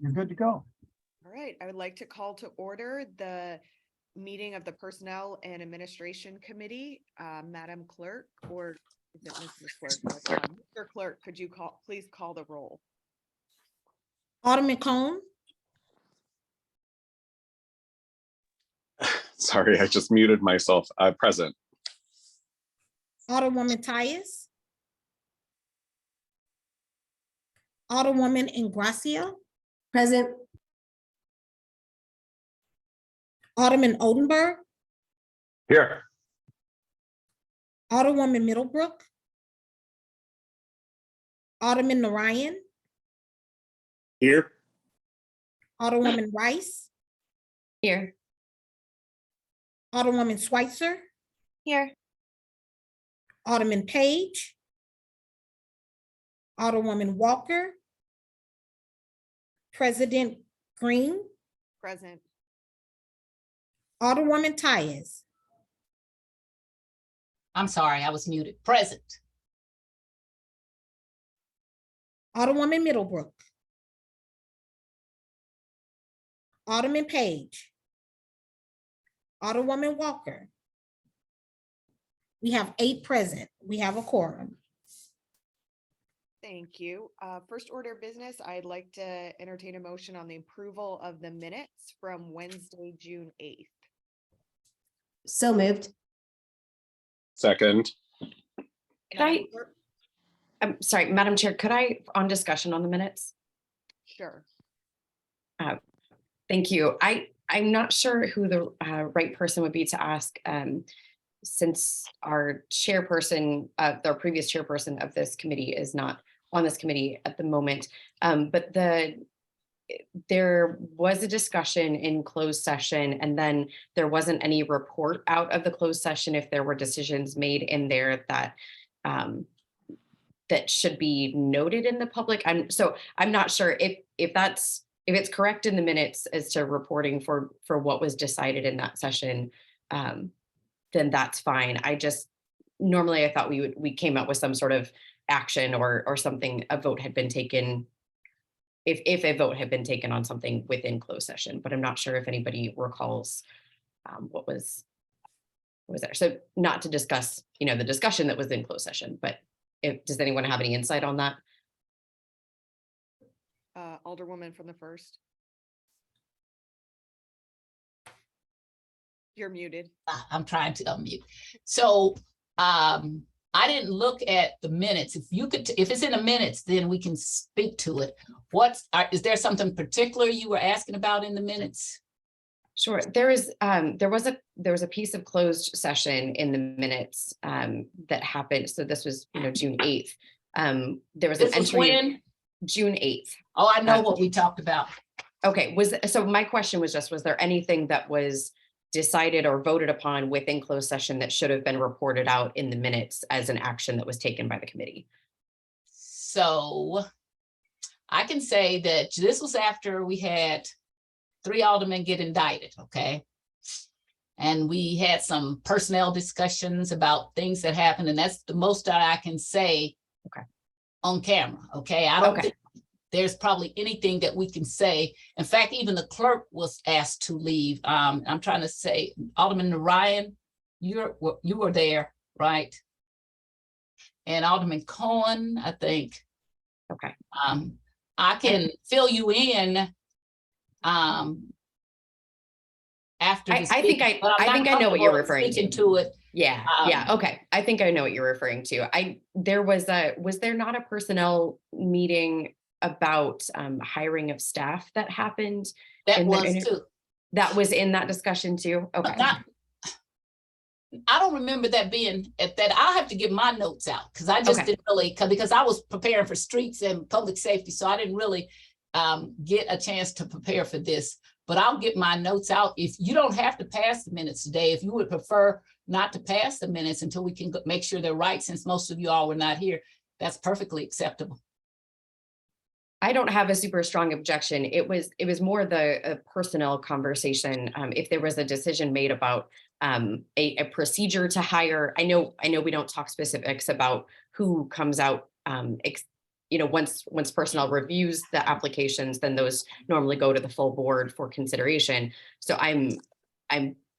You're good to go. All right, I would like to call to order the meeting of the Personnel and Administration Committee. Madam Clerk, or is it Mrs. Clerk? Mr. Clerk, could you please call the roll? Alderman Cone, Sorry, I just muted myself. Present. Alderwoman Tyus, Alderwoman Ingracia, Present. Alderman Oldenburg, Here. Alderwoman Middlebrook, Alderman Narayan, Here. Alderwoman Rice, Here. Alderwoman Schweitzer, Here. Alderman Page, Alderwoman Walker, President Green, Present. Alderwoman Tyus, I'm sorry, I was muted. Present. Alderwoman Middlebrook, Alderman Page, Alderwoman Walker. We have 8 present. We have a quorum. Thank you. First order of business, I'd like to entertain a motion on the approval of the minutes from Wednesday, June 8th. So moved. Second. I- I'm sorry, Madam Chair, could I, on discussion on the minutes? Sure. Thank you. I'm not sure who the right person would be to ask, since our chairperson, our previous chairperson of this committee is not on this committee at the moment. But there was a discussion in closed session, and then there wasn't any report out of the closed session if there were decisions made in there that that should be noted in the public. I'm not sure if it's correct in the minutes as to reporting for what was decided in that session, then that's fine. Normally I thought we came up with some sort of action or something, a vote had been taken, if a vote had been taken on something within closed session, but I'm not sure if anybody recalls what was there. So not to discuss, the discussion that was in closed session, but does anyone have any insight on that? Alderwoman from the first. You're muted. I'm trying to unmute. So I didn't look at the minutes. If it's in the minutes, then we can speak to it. Is there something particular you were asking about in the minutes? Sure. There was a piece of closed session in the minutes that happened. So this was, June 8th. There was an entry. When? June 8th. Oh, I know what we talked about. Okay. So my question was was there anything that was decided or voted upon within closed session that should have been reported out in the minutes as an action that was taken by the committee? So I can say that this was after we had 3 aldermen get indicted, okay? And we had some personnel discussions about things that happened, and that's the most that I can say on camera, okay? I don't think there's probably anything that we can say. In fact, even the clerk was asked to leave. I'm trying to say, Alderman Narayan, you were there, right? And Alderman Cohen, I think. Okay. I can fill you in after. I think I know what you're referring to. It. Yeah. Okay. I think I know what you're referring to. Was there not a personnel meeting about hiring of staff that happened? That was too. That was in that discussion too. Okay. I don't remember that being at that. I'll have to get my notes out because I just didn't really, because I was preparing for streets and public safety. So I didn't really get a chance to prepare for this, but I'll get my notes out. If you don't have to pass the minutes today, if you would prefer not to pass the minutes until we can make sure they're right, since most of you all were not here, that's perfectly acceptable. I don't have a super strong objection. It was more the personnel conversation. If there was a decision made about a procedure to hire, I know we don't talk specifics about who comes out once personnel reviews the applications, then those normally go to the full board for consideration. So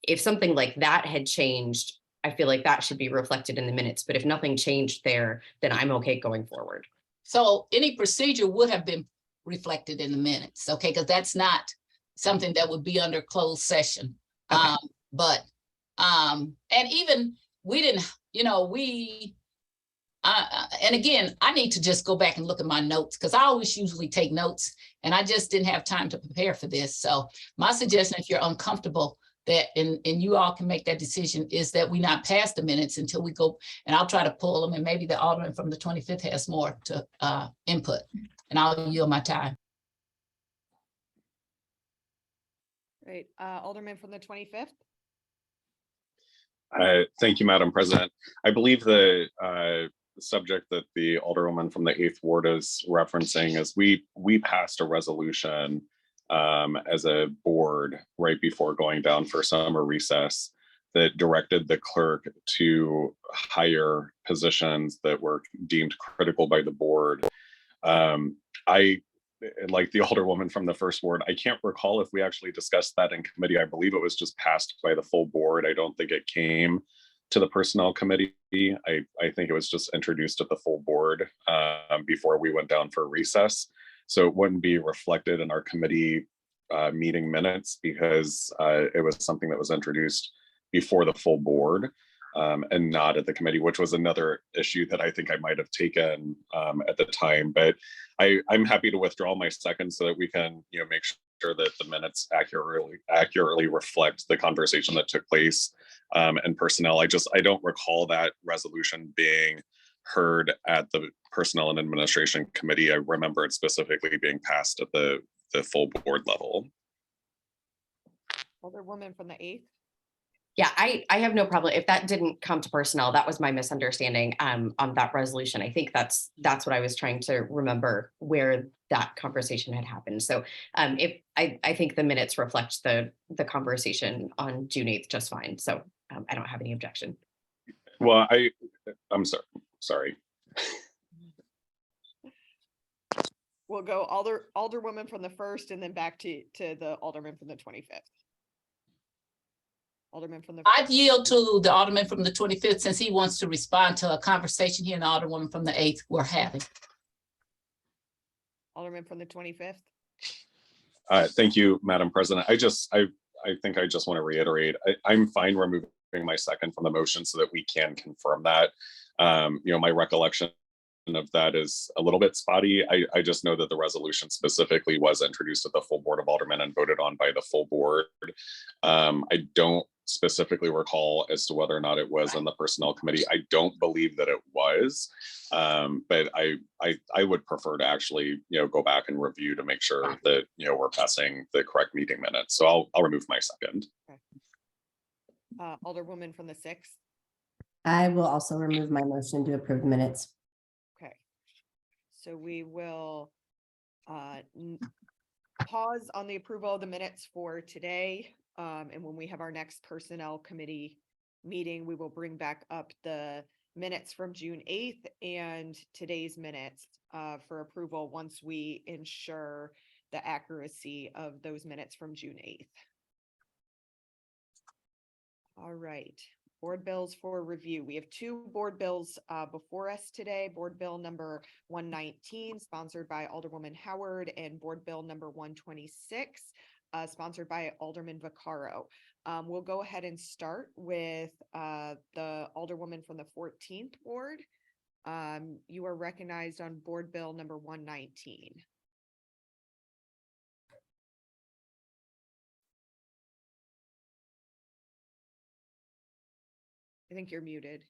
if something like that had changed, I feel like that should be reflected in the minutes. But if nothing changed there, then I'm okay going forward. So any procedure would have been reflected in the minutes, okay? Because that's not something that would be under closed session. Okay. And even we didn't, and again, I need to just go back and look at my notes because I always usually take notes and I just didn't have time to prepare for this. So my suggestion, if you're uncomfortable that, and you all can make that decision, is that we not pass the minutes until we go, and I'll try to pull them, and maybe the alderman from the 25th has more to input, and I'll yield my time. Right, Alderman from the 25th. Thank you, Madam President. I believe the subject that the Alderwoman from the 8th Ward is referencing is we passed a resolution as a board right before going down for summer recess that directed the clerk to hire positions that were deemed critical by the board. I, like the Alderwoman from the 1st Ward, I can't recall if we actually discussed that in committee. I believe it was just passed by the full board. I don't think it came to the personnel committee. I think it was just introduced at the full board before we went down for recess. So it wouldn't be reflected in our committee meeting minutes because it was something that was introduced before the full board and not at the committee, which was another issue that I think I might have taken at the time. But I'm happy to withdraw my second so that we can, make sure that the minutes accurately reflect the conversation that took place and personnel. I don't recall that resolution being heard at the Personnel and Administration Committee. I remember it specifically being passed at the full board level. Alderwoman from the 8th. Yeah, I have no problem. If that didn't come to personnel, that was my misunderstanding on that resolution. I think that's what I was trying to remember where that conversation had happened. So if I think the minutes reflect the conversation on June 8th just fine. So I don't have any objection. Well, I'm sorry. We'll go Alderwoman from the 1st and then back to the Alderman from the 25th. Alderman from the. I'd yield to the Alderman from the 25th since he wants to respond to a conversation he and the Alderwoman from the 8th were having. Alderman from the 25th. Thank you, Madam President. I think I just want to reiterate, I'm fine removing my second from the motion so that we can confirm that. My recollection of that is a little bit spotty. I just know that the resolution specifically was introduced at the full board of aldermen and voted on by the full board. I don't specifically recall as to whether or not it was in the personnel committee. I don't believe that it was, but I would prefer to actually go back and review to make sure that we're passing the correct meeting minutes. So I'll remove my second. Okay. Alderwoman from the 6th. I will also remove my motion to approve minutes. Okay, so we will pause on the approval of the minutes for today. And when we have our next personnel committee meeting, we will bring back up the minutes from June 8th and today's minutes for approval once we ensure the accuracy of those minutes from June 8th. All right. Board bills for review. We have 2 board bills before us today. Board bill number 119, sponsored by Alderwoman Howard, and board bill number 126, sponsored by Alderman Vaccaro. We'll go ahead and start with the Alderwoman from the 14th Ward. You are recognized on board bill number 119. I think you're muted.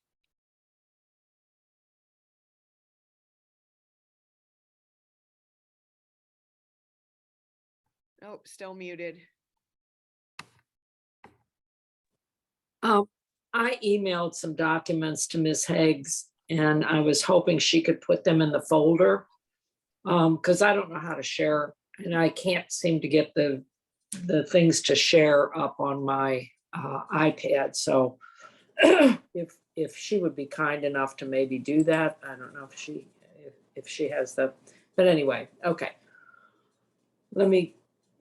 Nope, still muted. I emailed some documents to Ms. Higgs and I was hoping she could put them in the folder. Because I don't know how to share and I can't seem to get the things to share up on my iPad. So if she would be kind enough to maybe do that, I don't know if she if she has the, but anyway, okay.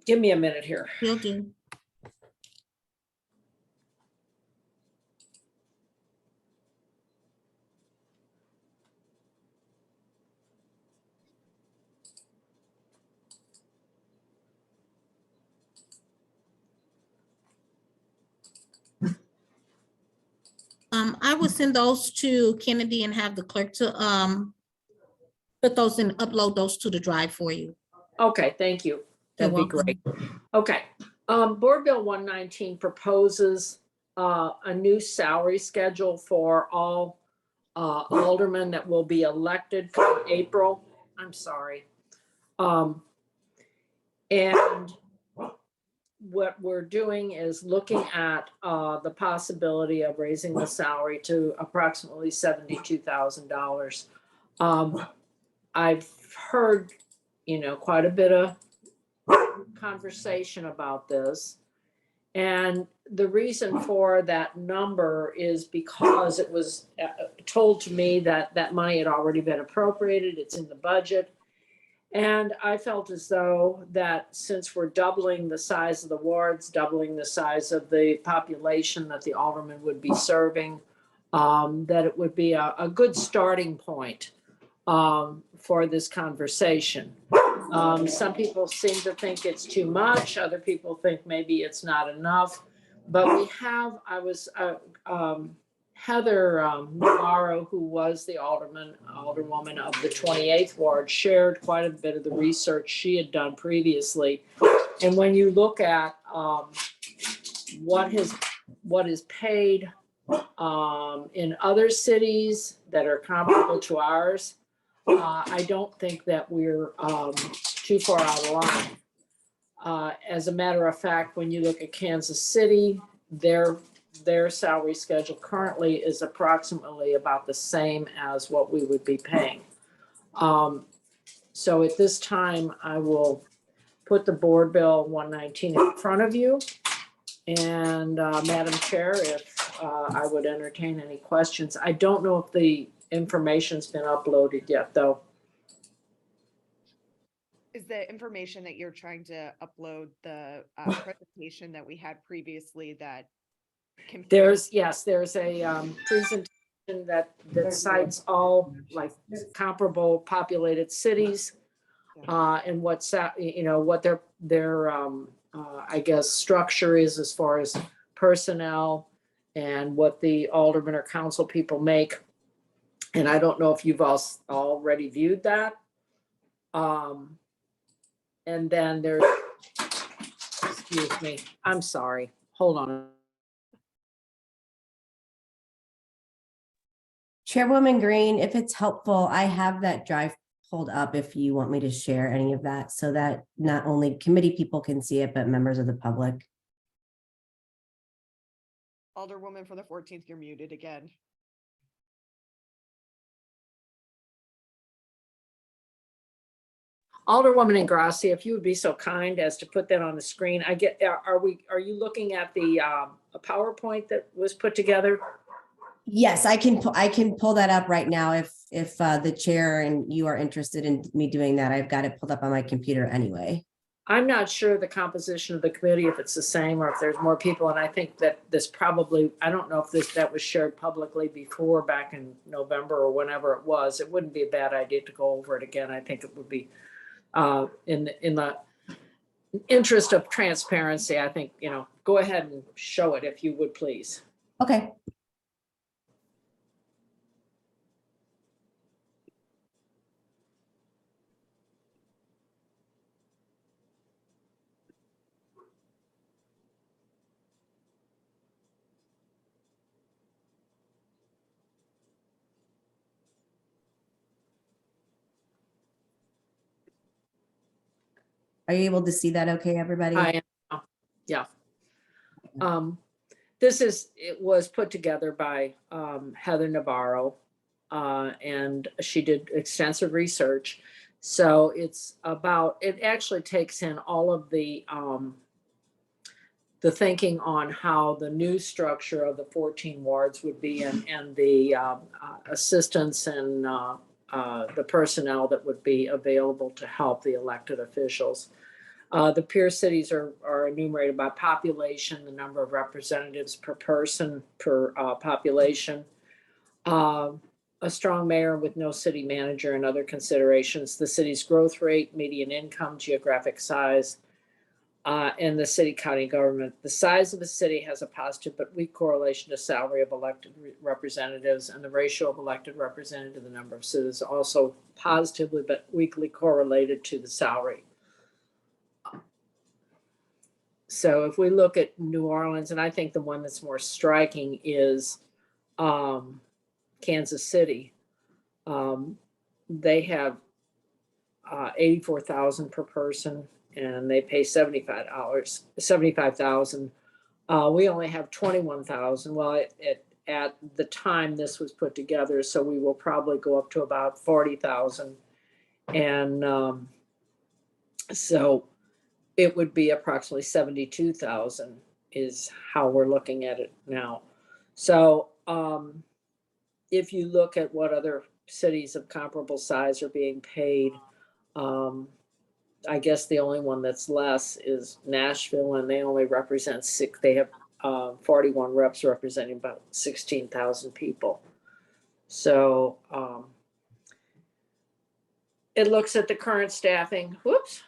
Give me a minute here. Will do. I will send those to Kennedy and have the clerk to, put those and upload those to the drive for you. Okay, thank you. You're That'd be welcome. great. Okay, Board Bill 119 proposes a new salary schedule for all aldermen that will be elected for April. I'm sorry. And what we're doing is looking at the possibility of raising the salary to approximately $72,000. I've heard, quite a bit of conversation about this. And the reason for that number is because it was told to me that that money had already been appropriated. It's in the budget. And I felt as though that since we're doubling the size of the wards, doubling the size of the population that the alderman would be serving, that it would be a good starting point for this conversation. Some people seem to think it's too much. Other people think maybe it's not enough. But we have, Heather Navarro, who was the alderwoman of the 28th ward, shared quite a bit of the research she had done previously. And when you look at what is paid in other cities that are comparable to ours, I don't think that we're too far out of line. As a matter of fact, when you look at Kansas City, their salary schedule currently is approximately about the same as what we would be paying. So at this time, I will put the Board Bill 119 in front of you. And Madam Chair, if I would entertain any questions. I don't know if the information's been uploaded yet, though. Is the information that you're trying to upload the presentation that we had previously that There's a presentation that cites all like comparable populated cities and what's what their I guess structure is as far as personnel and what the aldermen or council people make. And I don't know if you've all already viewed that. And then there's, excuse me, I'm sorry, hold on. Chairwoman Green, if it's helpful, I have that drive pulled up if you want me to share any of that so that not only committee people can see it, but members of the public. Alderwoman for the 14th, you're muted again. Alderwoman Ingrassi, if you would be so kind as to put that on the screen. Are you looking at the a PowerPoint that was put together? Yes, I can pull that up right now if the chair and you are interested in me doing that. I've got it pulled up on my computer anyway. I'm not sure the composition of the committee, if it's the same or if there's more people. And I think that this probably, I don't know if that was shared publicly before back in November or whenever it was. It wouldn't be a bad idea to go over it again. I think it would be in the interest of transparency. I think, go ahead and show it if you would, please. Okay. Are you able to see that okay, everybody? I am, yeah. It was put together by Heather Navarro, and she did extensive research. So it actually takes in all of the thinking on how the new structure of the 14 wards would be and the assistance and the personnel that would be available to help the elected officials. The peer cities are enumerated by population, the number of representatives per person per population. A strong mayor with no city manager and other considerations, the city's growth rate, median income, geographic size, and the city county government. The size of the city has a positive but weak correlation to salary of elected representatives, and the ratio of elected representative to the number of citizens also positively but weakly correlated to the salary. So if we look at New Orleans, and I think the one that's more striking is Kansas City. They have 84,000 per person, and they pay $75,000. We only have 21,000. Well, at the time this was put together, so we will probably go up to about 40,000, and so it would be approximately 72,000 is how we're looking at it now. So if you look at what other cities of comparable size are being paid, I guess the only one that's less is Nashville, and they only represent they have 41 reps representing about 16,000 people. So it looks at the current staffing. Whoops.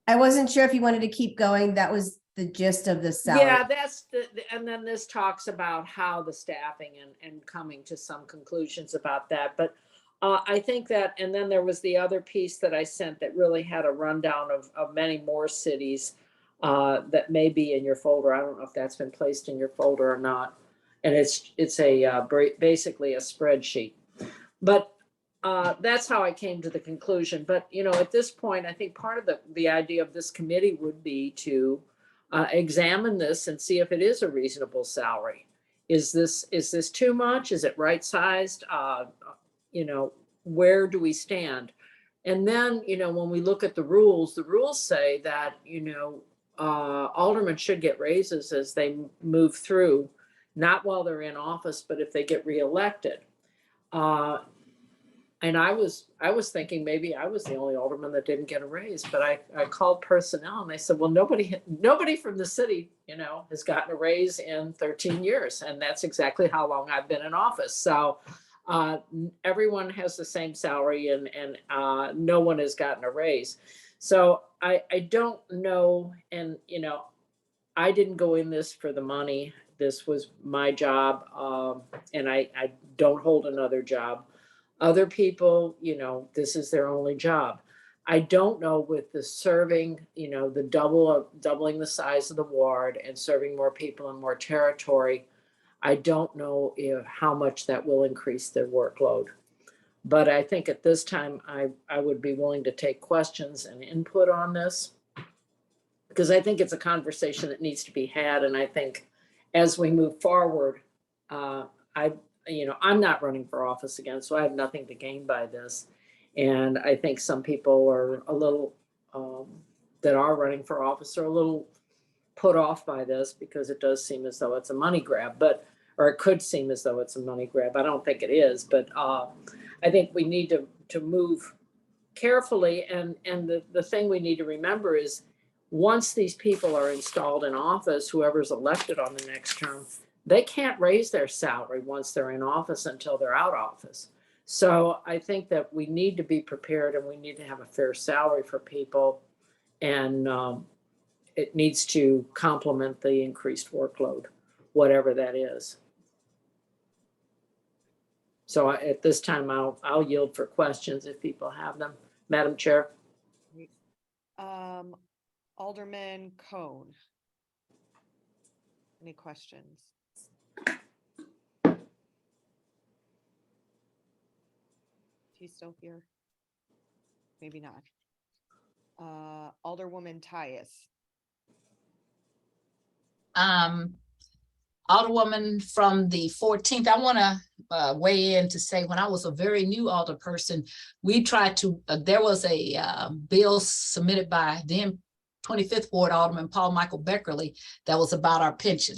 I wasn't sure if you wanted to keep going. That was the gist of the salary. Yeah, that's and then this talks about how the staffing and coming to some conclusions about that. But I think that, and then there was the other piece that I sent that really had a rundown of many more cities that may be in your folder. I don't know if that's been placed in your folder or not. And it's basically a spreadsheet. But that's how I came to the conclusion. But, you know, at this point, I think part of the idea of this committee would be to examine this and see if it is a reasonable salary. Is this too much? Is it right sized? You know, where do we stand? And then, you know, when we look at the rules say that, you know, aldermen should get raises as they move through, not while they're in office, but if they get reelected. And I was thinking maybe I was the only alderman that didn't get a raise, but I called personnel and they said, well, nobody from the city, you know, has gotten a raise in 13 years. And that's exactly how long I've been in office. So everyone has the same salary and no one has gotten a raise. So I don't know. And, you know, I didn't go in this for the money. This was my job. And I don't hold another job. Other people, you know, this is their only job. I don't know with the serving, you know, the doubling the size of the ward and serving more people in more territory. I don't know how much that will increase their workload. But I think at this time, I would be willing to take questions and input on this, because I think it's a conversation that needs to be had. And I think as we move forward, you know, I'm not running for office again, so I have nothing to gain by this. And I think some people are a little, that are running for office are a little put off by this, because it does seem as though it's a money grab, or it could seem as though it's a money grab. I don't think it is, but I think we need to move carefully. And the thing we need to remember is once these people are installed in office, whoever's elected on the next term, they can't raise their salary once they're in office until they're out of office. So I think that we need to be prepared and we need to have a fair salary for people. And it needs to complement the increased workload, whatever that is. So at this time, I'll yield for questions if people have them. Madam Chair. Alderman Cone. Any questions? He's still here? Maybe not. Alderwoman Tyus. Alderwoman from the 14th, I want to weigh in to say, when I was a very new alderperson, we tried to, there was a bill submitted by then 25th Ward Alderman Paul Michael Beckerly that was about our pension.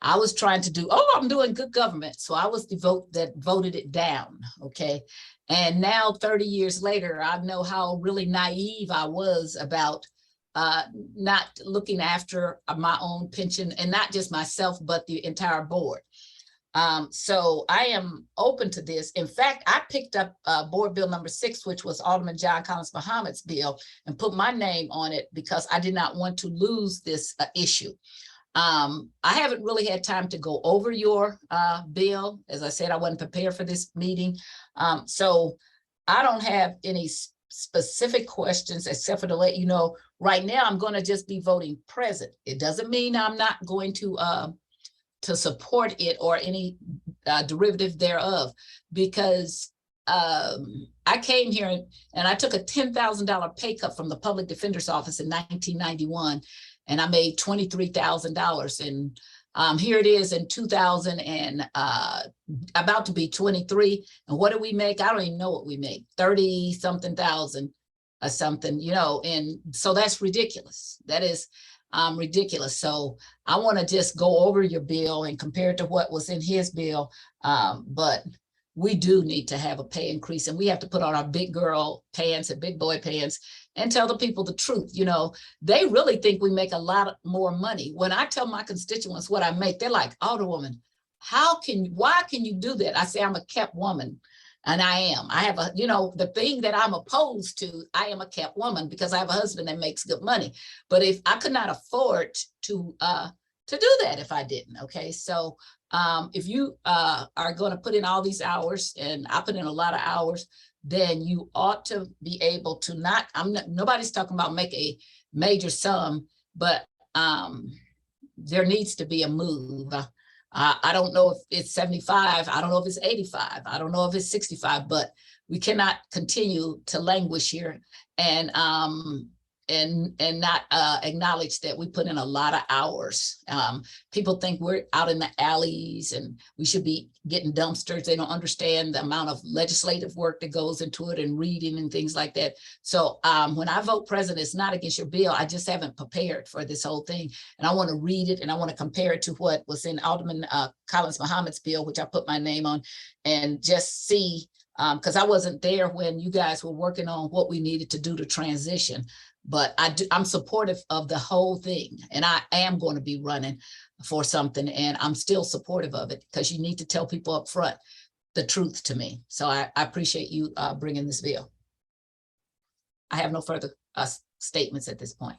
I was trying to do, oh, I'm doing good government. So I was the vote that voted it down. Okay. And now 30 years later, I know how really naive I was about not looking after my own pension, and not just myself, but the entire board. So I am open to this. In fact, I picked up board bill number 6, which was Alderman John Collins Muhammad's bill, and put my name on it because I did not want to lose this issue. I haven't really had time to go over your bill. As I said, I wasn't prepared for this meeting. So I don't have any specific questions except for to let you know, right now I'm going to just be voting present. It doesn't mean I'm not going to support it or any derivative thereof, because I came here and I took a $10,000 pay cut from the public defender's office in 1991, and I made $23,000. And here it is in 2000 and about to be 23. And what do we make? I don't even know what we make, 30 something thousand or something, you know, and so that's ridiculous. That is ridiculous. So I want to just go over your bill and compare it to what was in his bill. But we do need to have a pay increase, and we have to put on our big girl pants and big boy pants and tell the people the truth. You know, they really think we make a lot more money. When I tell my constituents what I make, they're like, Alderwoman, why can you do that? I say, I'm a kept woman. And I am. I have the thing that I'm opposed to, I am a kept woman because I have a husband that makes good money. But if I could not afford to do that if I didn't. Okay. So if you are going to put in all these hours, and I put in a lot of hours, then you ought to be able to nobody's talking about make a major sum, but there needs to be a move. I don't know if it's 75. I don't know if it's 85. I don't know if it's 65, but we cannot continue to languish here and not acknowledge that we put in a lot of hours. People think we're out in the alleys and we should be getting dumpsters. They don't understand the amount of legislative work that goes into it and reading and things like that. So when I vote president, it's not against your bill. I just haven't prepared for this whole thing. And I want to read it and I want to compare it to what was in Alderman Collins Muhammad's bill, which I put my name on, and just see, because I wasn't there when you guys were working on what we needed to do to transition. But I'm supportive of the whole thing, and I am going to be running for something, and I'm still supportive of it because you need to tell people up front the truth to me. So I appreciate you bringing this bill. I have no further statements at this point.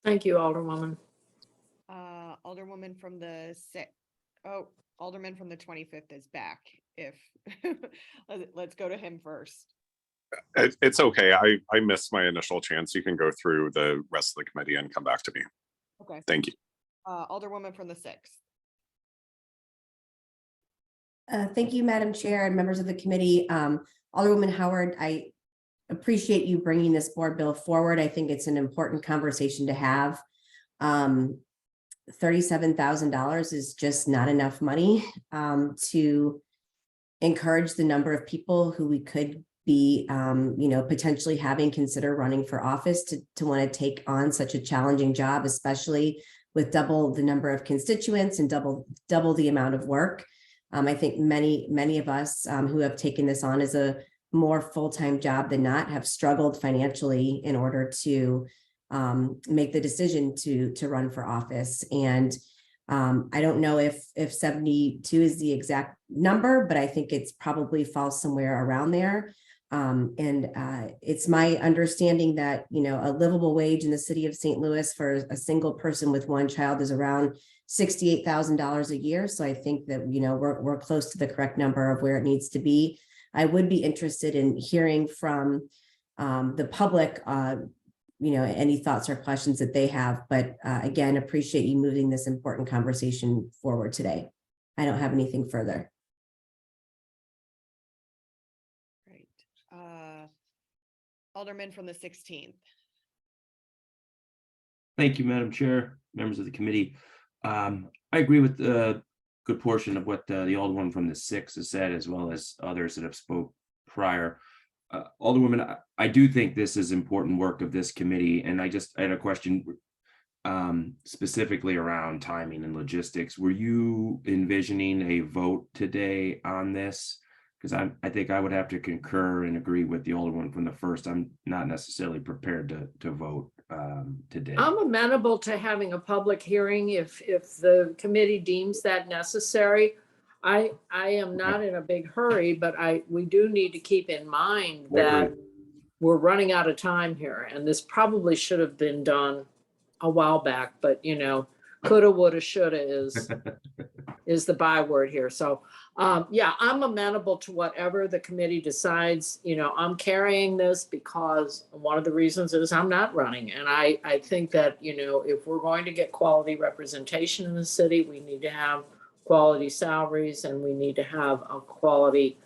Thank you, Alderwoman. Alderwoman from the Alderman from the 25th is back. If let's go to him first. It's okay. I missed my initial chance. You can go through the rest of the committee and come back to me. Okay. Thank you. Alderwoman from the 6th. Thank you, Madam Chair and members of the committee. Alderwoman Howard, I appreciate you bringing this board bill forward. I think it's an important conversation to have. $37,000 is just not enough money to encourage the number of people who we could be, potentially having consider running for office to want to take on such a challenging job, especially with double the number of constituents and double the amount of work. I think many of us who have taken this on as a more full-time job than not have struggled financially in order to make the decision to run for office. And I don't know if 72 is the exact number, but I think it's probably falls somewhere around there. It's my understanding that, a livable wage in the city of St. Louis for a single person with one child is around $68,000 a year. So I think that, we're close to the correct number of where it needs to be. I would be interested in hearing from the public, any thoughts or questions that they have. But again, appreciate you moving this important conversation forward today. I don't have anything further. Great. Alderman from the 16th. Thank you, Madam Chair, members of the committee. I agree with a good portion of what the Alderwoman from the 6th has said, as well as others that have spoke prior. Alderwoman, I do think this is important work of this committee, and I had a question. specifically around timing and logistics, were you envisioning a vote today on this? Because I think I would have to concur and agree with the Alderman from the first. I'm not necessarily prepared to vote today. I'm amenable to having a public hearing if the committee deems that necessary. I am not in a big hurry, but we do need to keep in mind I agree. that we're running out of time here, and this probably should have been done a while back, but you know, coulda, woulda, shoulda is the byword here. So, yeah, I'm amenable to whatever the committee decides. You know, I'm carrying this because one of the reasons is I'm not running. And I think that, you know, if we're going to get quality representation in the city, we need to have quality salaries and we need to have a quality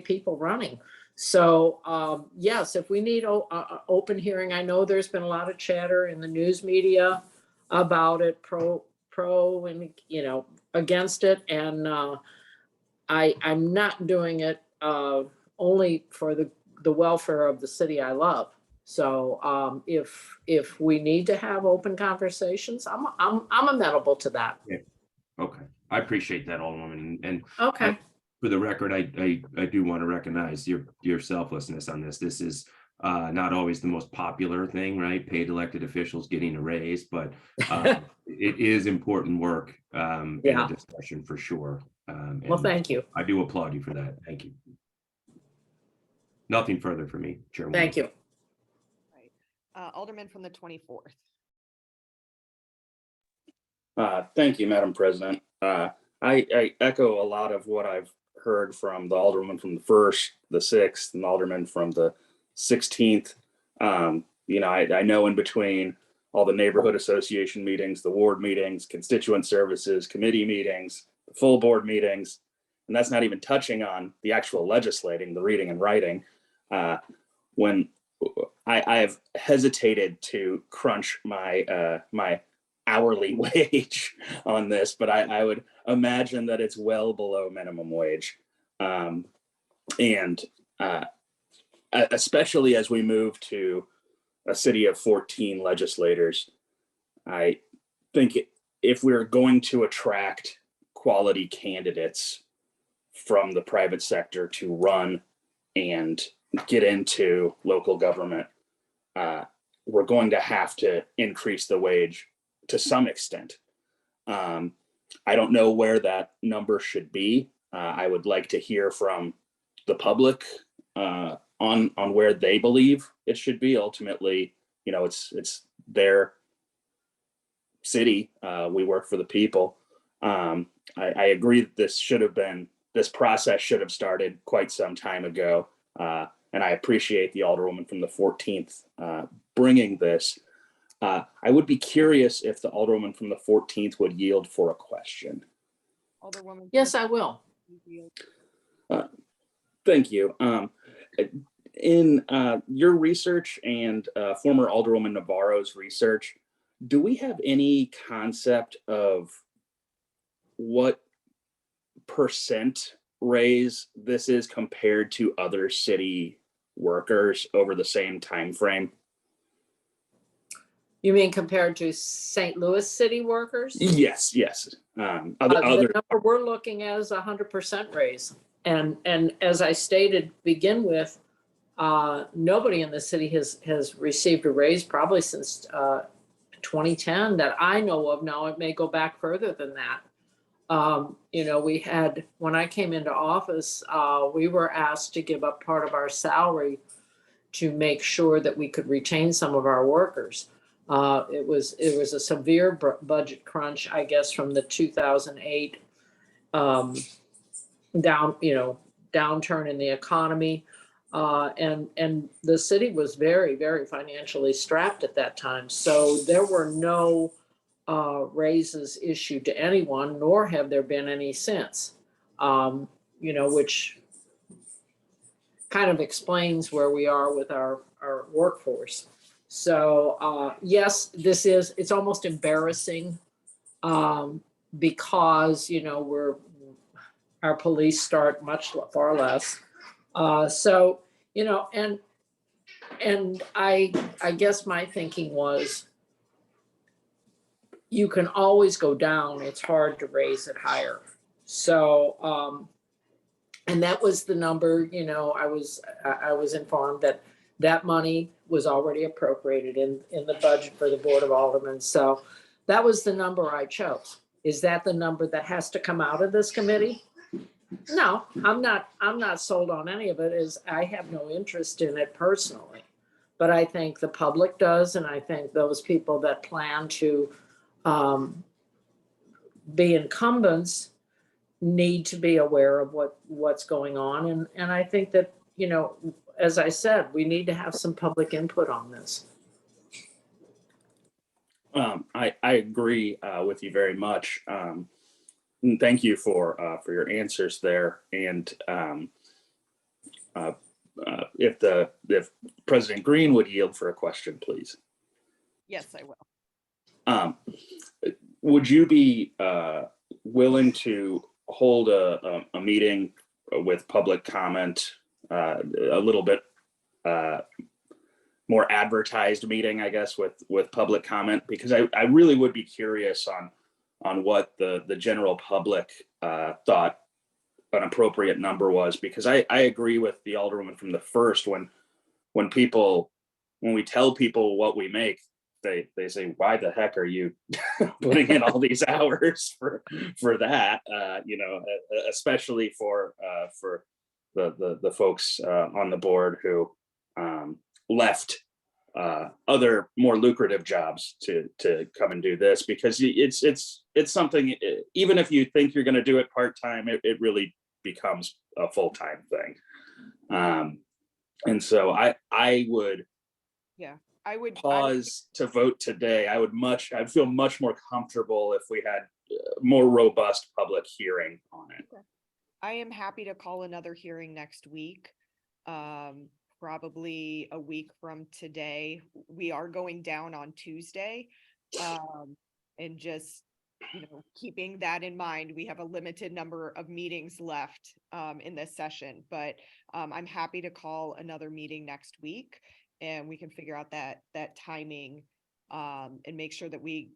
people running. So, yes, if we need an open hearing, I know there's been a lot of chatter in the news media about it, pro and, you know, against it. And I'm not doing it only for the welfare of the city I love. So if we need to have open conversations, I'm amenable to that. Okay, I appreciate that, Alderwoman, and Okay. for the record, I do want to recognize your selflessness on this. This is not always the most popular thing, right? Paid elected officials getting a raise, but it is important work in Yeah. a discussion for sure. Well, And thank you. I do applaud you for that. Thank you. Nothing further for me, Chairwoman. Thank you. Right. Alderman from the 24th. Thank you, Madam President. I echo a lot of what I've heard from the Alderman from the 1st, the 6th, and the Alderman from the 16th. You know, I know in between all the neighborhood association meetings, the ward meetings, constituent services, committee meetings, the full board meetings, and that's not even touching on the actual legislating, the reading and writing. When I have hesitated to crunch my my hourly wage on this, but I would imagine that it's well below minimum wage. And especially as we move to a city of 14 legislators, I think if we're going to attract quality candidates from the private sector to run and get into local government, we're going to have to increase the wage to some extent. I don't know where that number should be. I would like to hear from the public on where they believe it should be. Ultimately, you know, it's their city. We work for the people. I agree that this process should have started quite some time ago. And I appreciate the Alderwoman from the 14th bringing this. I would be curious if the Alderwoman from the 14th would yield for a question. Alderwoman. Yes, I will. Thank you. In your research and former Alderwoman Navarro's research, do we have any concept of what percent raise this is compared to other city workers over the same time frame? You mean compared to St. Louis city workers? Yes. The number we're looking at is 100% raise. And as I stated, begin with, nobody in the city has received a raise probably since 2010 that I know of. Now it may go back further than that. You know, we had, when I came into office, we were asked to give up part of our salary to make sure that we could retain some of our workers. It was a severe budget crunch, I guess, from the 2008 downturn in the economy. And the city was very, very financially strapped at that time. So there were no raises issued to anyone, nor have there been any since, you know, which kind of explains where we are with our workforce. So yes, it's almost embarrassing because, you know, our police start far less. So, you know, and And I guess my thinking was you can always go down. It's hard to raise it higher. So, and that was the number, you know, I was informed that that money was already appropriated in the budget for the Board of Aldermen. So that was the number I chose. Is that the number that has to come out of this committee? No, I'm not sold on any of it. I have no interest in it personally. But I think the public does, and I think those people that plan to be incumbents need to be aware of what's going on. And I think that, you know, as I said, we need to have some public input on this. I agree with you very much. And thank you for your answers there. And if President Green would yield for a question, please. Yes, I will. Would you be willing to hold a meeting with public comment, a little bit more advertised meeting, I guess, with public comment? Because I really would be curious on what the general public thought an appropriate number was, because I agree with the Alderwoman from the first, when we tell people what we make, they say, why the heck are you putting in all these hours for that? You know, especially for the folks on the board who left other more lucrative jobs to come and do this, because it's something, even if you think you're going to do it part-time, it really becomes a full-time thing. And so I would pause to vote today. I'd feel much more comfortable if we had more robust public hearing on it. I am happy to call another hearing next week. Probably a week from today. We are going down on Tuesday. And just, you know, keeping that in mind, we have a limited number of meetings left in this session, but I'm happy to call another meeting next week, and we can figure out that timing and make sure that we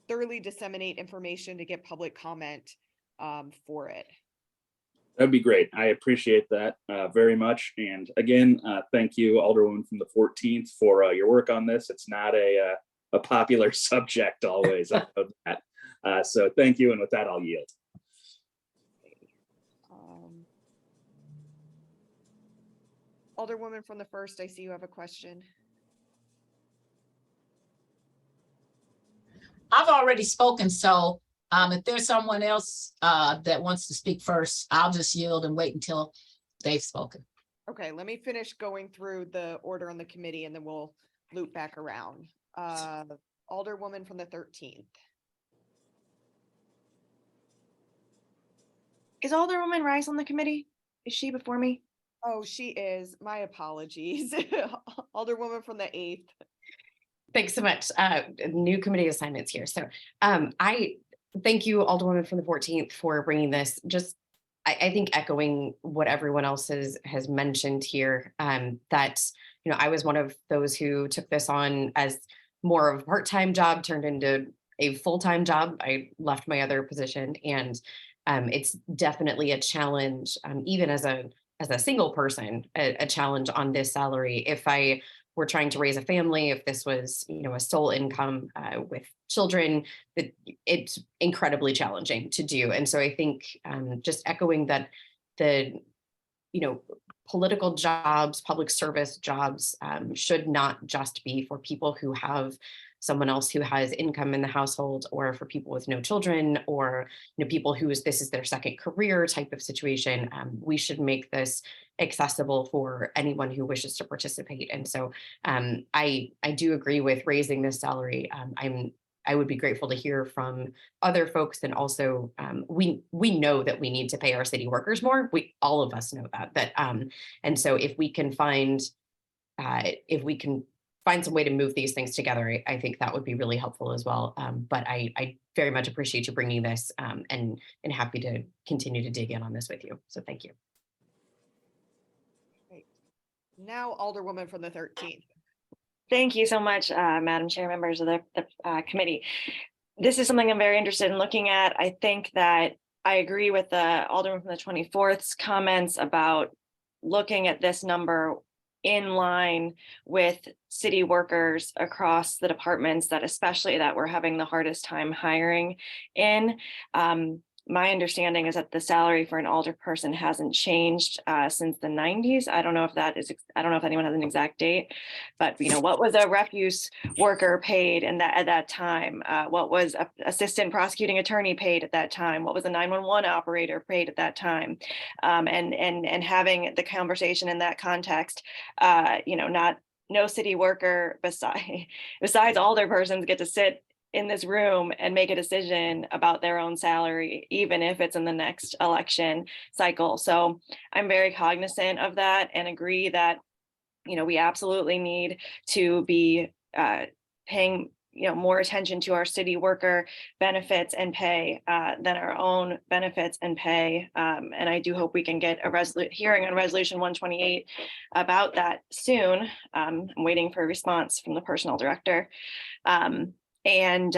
thoroughly disseminate information to get public comment for it. That'd be great. I appreciate that very much. And again, thank you, Alderwoman from the 14th, for your work on this. It's not a popular subject always. I know that. So thank you. And with that, I'll yield. Alderwoman from the first, I see you have a question. I've already spoken, so if there's someone else that wants to speak first, I'll just yield and wait until they've spoken. Okay, let me finish going through the order on the committee and then we'll loop back around. Alderwoman from the 13th. Is Alderwoman Rice on the committee? Is she before me? Oh, she is. My apologies. Alderwoman from the 8th. Thanks so much. New committee assignments here. So I thank you, Alderwoman from the 14th, for bringing this. Just, I think echoing what everyone else has mentioned here, that, you know, I was one of those who took this on as more of a part-time job, turned into a full-time job. I left my other position, and it's definitely a challenge, even as a single person, a challenge on this salary. If I were trying to raise a family, if this was, you know, a sole income with children, it's incredibly challenging to do. And so I think just echoing that the, you know, political jobs, public service jobs should not just be for people who have someone else who has income in the household, or for people with no children, or, you know, people this is their second career type of situation. We should make this accessible for anyone who wishes to participate. And so I do agree with raising this salary. I would be grateful to hear from other folks. And also we know that we need to pay our city workers more. All of us know that. And so if we can find some way to move these things together, I think that would be really helpful as well. But I very much appreciate you bringing this and happy to continue to dig in on this with you. So thank you. Great. Now Alderwoman from the 13th. Thank you so much, Madam Chair, members of the committee. This is something I'm very interested in looking at. I think that I agree with the Alderman from the 24th's comments about looking at this number in line with city workers across the departments that especially that we're having the hardest time hiring in. My understanding is that the salary for an alder person hasn't changed since the 90s. I don't know if that is, I don't know if anyone has an exact date, but you know, what was a refuse worker paid in that at that time? What was a assistant prosecuting attorney paid at that time? What was a 911 operator paid at that time? And having the conversation in that context, you know, no city worker besides alder persons get to sit in this room and make a decision about their own salary, even if it's in the next election cycle. So I'm very cognizant of that and agree that, you know, we absolutely need to be paying, you know, more attention to our city worker benefits and pay than our own benefits and pay. And I do hope we can get a hearing on resolution 128 about that soon. I'm waiting for a response from the personnel director. And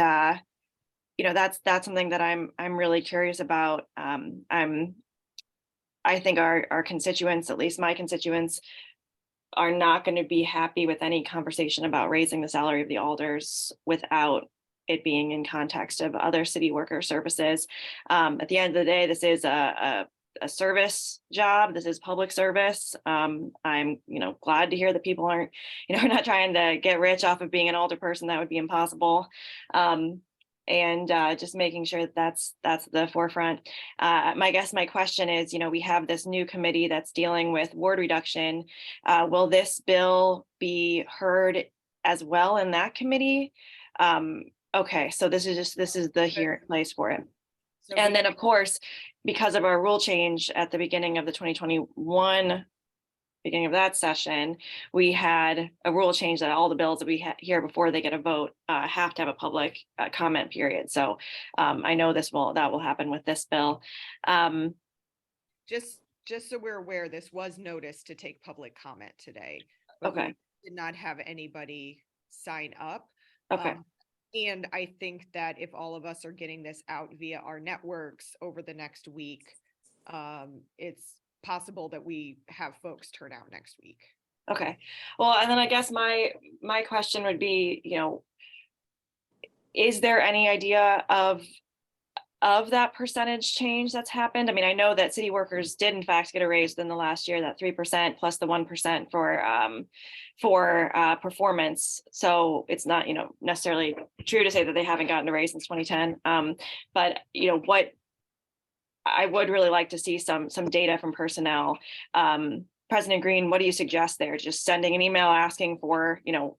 you know, that's something that I'm really curious about. I think our constituents, at least my constituents, are not going to be happy with any conversation about raising the salary of the alders without it being in context of other city worker services. At the end of the day, this is a service job. This is public service. I'm, you know, glad to hear that people aren't, you know, not trying to get rich off of being an alder person. That would be impossible. And just making sure that that's the forefront. My question is, you know, we have this new committee that's dealing with ward reduction. Will this bill be heard as well in that committee? Okay, so this is the here place for it. So And we- then, of course, because of our rule change at the beginning of the 2021, beginning of that session, we had a rule change that all the bills that we hear before they get a vote have to have a public comment period. So I know that will happen with this bill. just so we're aware, this was noticed to take public comment today. But we Okay. did not have anybody sign up. Okay. And I think that if all of us are getting this out via our networks over the next week, it's possible that we have folks turn out next week. Okay. Well, and then I guess my question would be, you know, is there any idea of that percentage change that's happened? I mean, I know that city workers did in fact get a raise in the last year, that 3% plus the 1% for performance. So it's not, you know, necessarily true to say that they haven't gotten a raise since 2010. But you know, what I would really like to see some data from personnel. President Green, what do you suggest there? Just sending an email asking for, you know,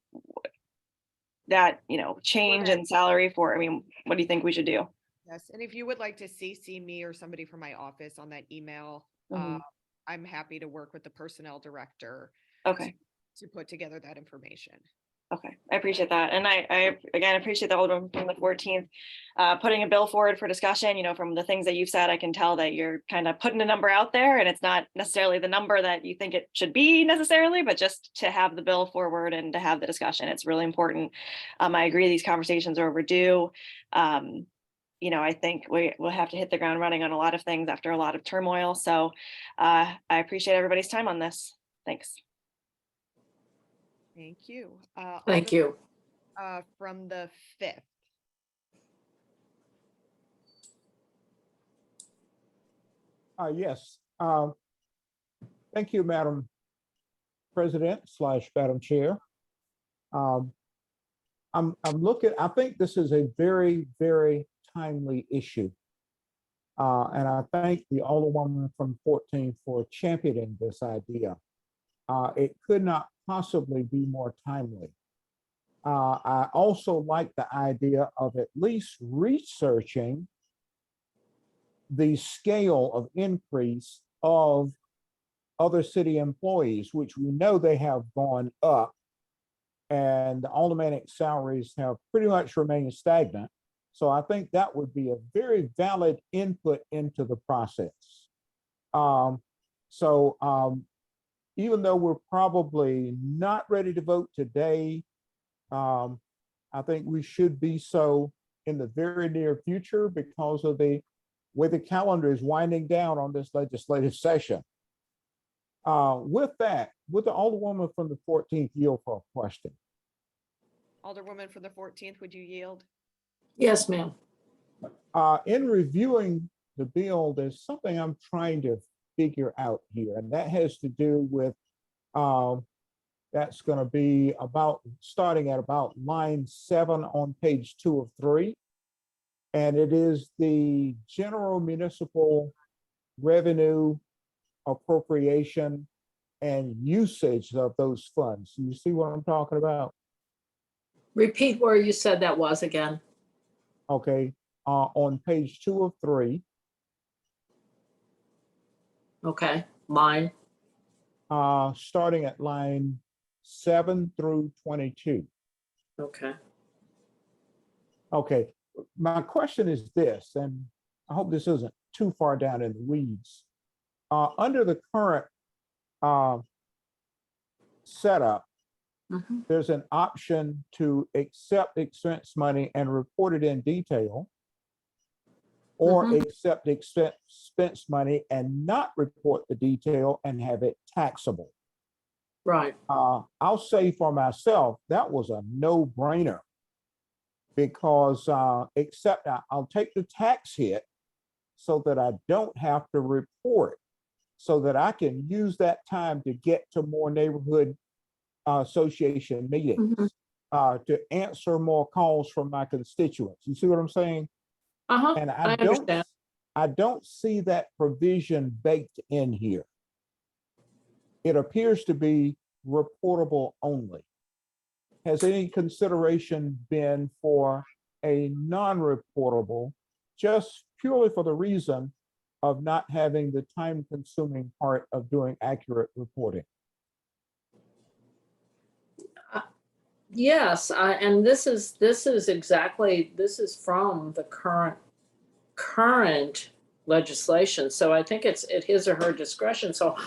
that, you know, change in salary for, I mean, what do you think we should do? Yes, and if you would like to CC me or somebody from my office on that email, Mhm. I'm happy to work with the personnel director Okay. to put together that information. Okay, I appreciate that. And I again appreciate the Alderman from the 14th putting a bill forward for discussion. You know, from the things that you've said, I can tell that you're kind of putting a number out there and it's not necessarily the number that you think it should be necessarily, but just to have the bill forward and to have the discussion. It's really important. I agree these conversations are overdue. You know, I think we'll have to hit the ground running on a lot of things after a lot of turmoil. So I appreciate everybody's time on this. Thanks. Thank you. Thank you. From the 5th. Yes. Thank you, Madam President / Madam Chair. I'm looking, I think this is a very, very timely issue. And I thank the Alderwoman from 14 for championing this idea. It could not possibly be more timely. I also like the idea of at least researching the scale of increase of other city employees, which we know they have gone up, and the aldermanic salaries have pretty much remained stagnant. So I think that would be a very valid input into the process. even though we're probably not ready to vote today, I think we should be so in the very near future because of the way the calendar is winding down on this legislative session. With that, would the Alderwoman from the 14th yield for a question? Alderwoman from the 14th, would you yield? Yes, ma'am. In reviewing the bill, there's something I'm trying to figure out here, and that has to do with, that's going to be about starting at about line 7 on page 2 of 3. And it is the general municipal revenue appropriation and usage of those funds. You see what I'm talking about? Repeat where you said that was again. Okay, on page 2 of 3, Okay, line. starting at line 7 through 22. Okay. Okay, my question is this, and I hope this isn't too far down in the weeds. Under the current setup, Mhm. there's an option to accept expense money and report it in detail, or accept expense money and not report the detail and have it taxable. Right. I'll say for myself, that was a no-brainer because I'll take the tax hit so that I don't have to report, so that I can use that time to get to more neighborhood association meetings, to answer more calls from my constituents. You see what I'm saying? And I understand. I don't see that provision baked in here. It appears to be reportable only. Has any consideration been for a non-reportable, just purely for the reason of not having the time-consuming part of doing accurate reporting? Yes, and this is exactly, this is from the current legislation. So I think it's at his or her discretion. So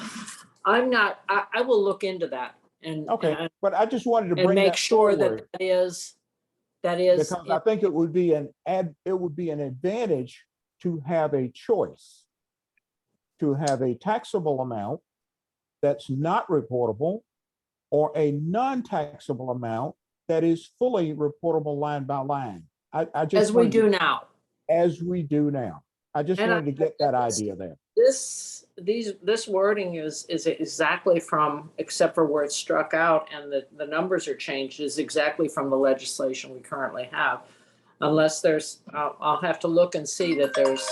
I will look into that and. Okay, but I just wanted to And bring make that sure forward that is. because I think it would be an advantage to have a choice, to have a taxable amount that's not reportable, or a non-taxable amount that is fully reportable line by line. I just As we wanted to- do now. As we do now. I just And wanted to get that idea there. This wording is exactly from, except for where it's struck out and the numbers are changed, is exactly from the legislation we currently have. Unless there's, I'll have to look and see that there's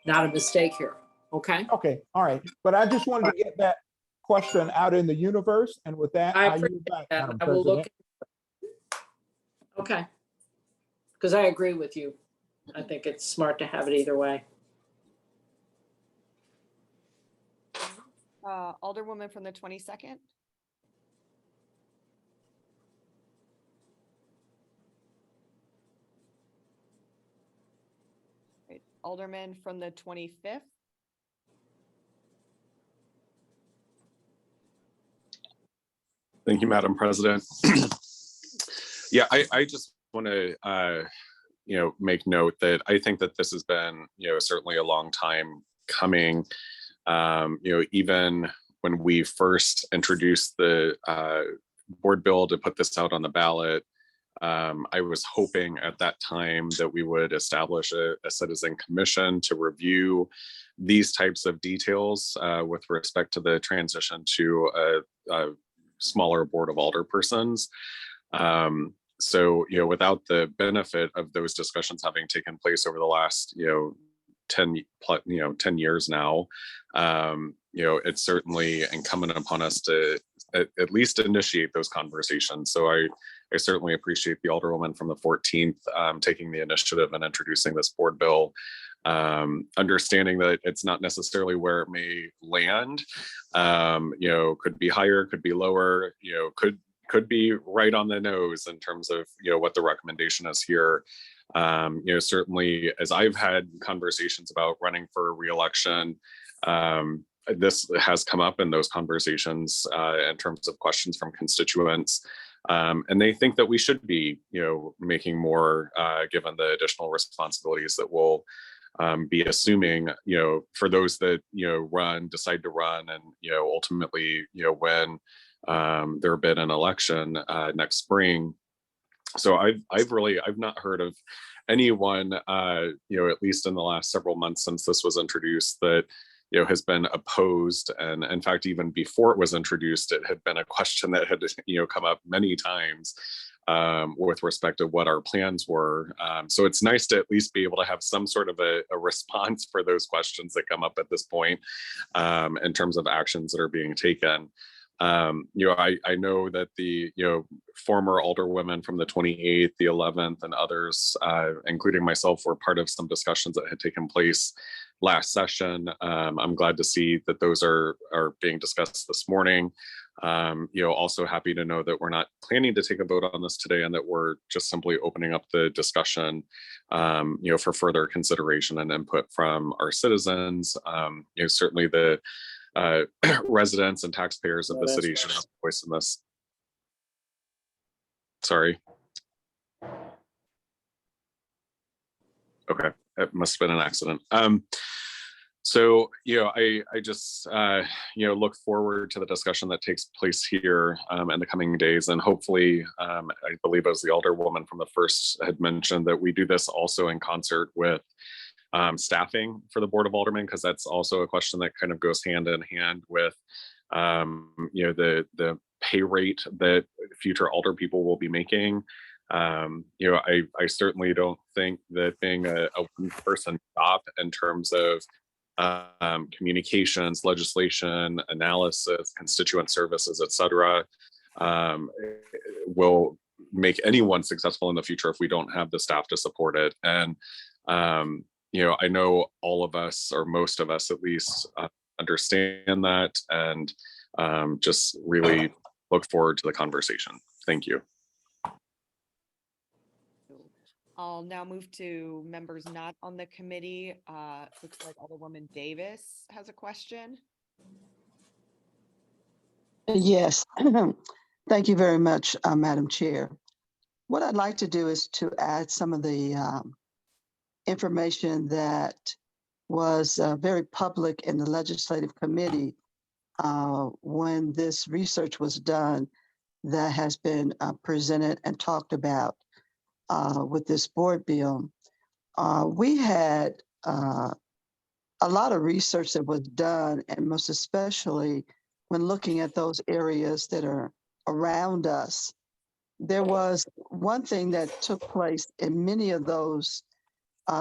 not a mistake here, okay? Okay, all right. But I just wanted to get that question out in the universe. And with that, I I yield appreciate back, that. Madam I will look. President. Okay. Because I agree with you. I think it's smart to have it either way. Alderwoman from the 22nd. Right, Alderman from the 25th. Thank you, Madam President. Yeah, I just want to, make note that I think that this has been, certainly a long time coming. Even when we first introduced the board bill to put this out on the ballot, I was hoping at that time that we would establish a citizen commission to review these types of details with respect to the transition to a smaller board of alderpersons. So, without the benefit of those discussions having taken place over the last, 10 years now, it's certainly incumbent upon us to at least initiate those conversations. So I certainly appreciate the Alderwoman from the 14th taking the initiative and introducing this board bill. Understanding that it's not necessarily where it may land, could be higher, could be lower, could be right on the nose in terms of, what the recommendation is here. Certainly as I've had conversations about running for reelection, this has come up in those conversations in terms of questions from constituents. And they think that we should be, making more given the additional responsibilities that we'll be assuming, for those that, decide to run and, ultimately, when there been an election next spring. So I've not heard of anyone, at least in the last several months since this was introduced, that has been opposed. And in fact, even before it was introduced, it had been a question that had come up many times with respect to what our plans were. So it's nice to at least be able to have some sort of a response for those questions that come up at this point in terms of actions that are being taken. I know that the former alderwomen from the 28th, the 11th, and others, including myself, were part of some discussions that had taken place last session. I'm glad to see that those are being discussed this morning. Also happy to know that we're not planning to take a vote on this today, and that we're just simply opening up the discussion, for further consideration and input from our citizens. Certainly the residents and taxpayers of the city should have a voice in this. Sorry. Okay, it must have been an accident. So, I just, look forward to the discussion that takes place here in the coming days. And hopefully, I believe as the alderwoman from the first had mentioned, that we do this also in concert with staffing for the Board of Aldermen, because that's also a question that kind of goes hand in hand with, the pay rate that future alder people will be making. I certainly don't think that being a one-person shop in terms of communications, legislation, analysis, constituent services, etc., will make anyone successful in the future if we don't have the staff to support it. And I know all of us, or most of us at least, understand that, and just really look forward to the conversation. Thank you. I'll now move to members not on the committee. Looks like Alderwoman Davis has a question. Yes, thank you very much, Madam Chair. What I'd like to do is to add some of the information that was very public in the Legislative Committee when this research was done, that has been presented and talked about with this board bill. We had a lot of research that was done, and most especially when looking at those areas that are around us. There was one thing that took place in many of those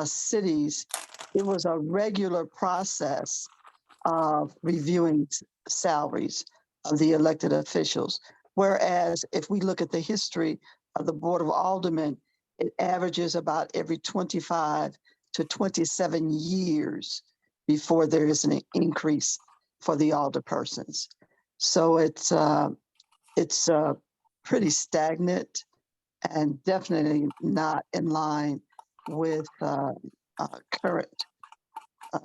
cities. It was a regular process of reviewing salaries of the elected officials. Whereas if we look at the history of the Board of Aldermen, it averages about every 25 to 27 years before there is an increase for the alderpersons. So it's pretty stagnant and definitely not in line with current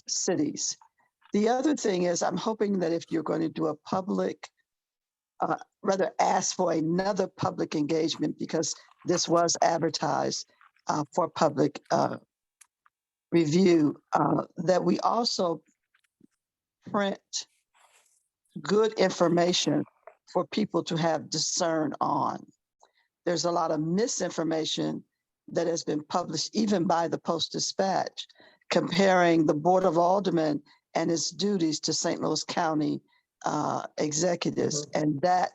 cities. The other thing is, I'm hoping that if you're going to do a public, rather ask for another public engagement, because this was advertised for public review, that we also print good information for people to have discern on. There's a lot of misinformation that has been published even by the Post-Dispatch, comparing the Board of Aldermen and its duties to St. Louis County executives. Mhm. And that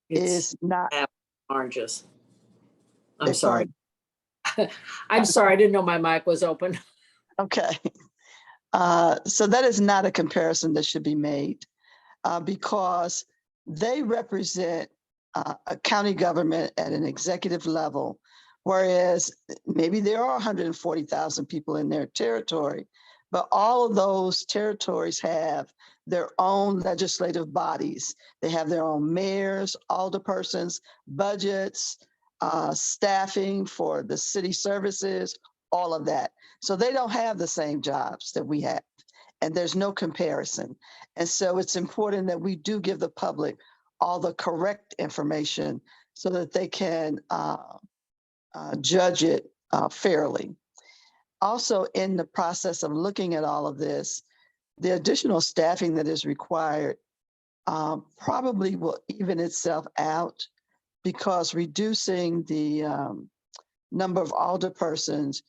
is not. Oranges. I'm It's sorry. I'm sorry, I didn't know my mic was open. Okay. So that is not a comparison that should be made because they represent a county government at an executive level, whereas maybe there are 140,000 people in their territory, but all of those territories have their own legislative bodies. They have their own mayors, alderpersons, budgets, staffing for the city services, all of that. So they don't have the same jobs that we have. and there's no comparison. And so it's important that we do give the public all the correct information so that they can judge it fairly. Also, in the process of looking at all of this, the additional staffing that is required probably will even itself out, because reducing the number of alderpersons,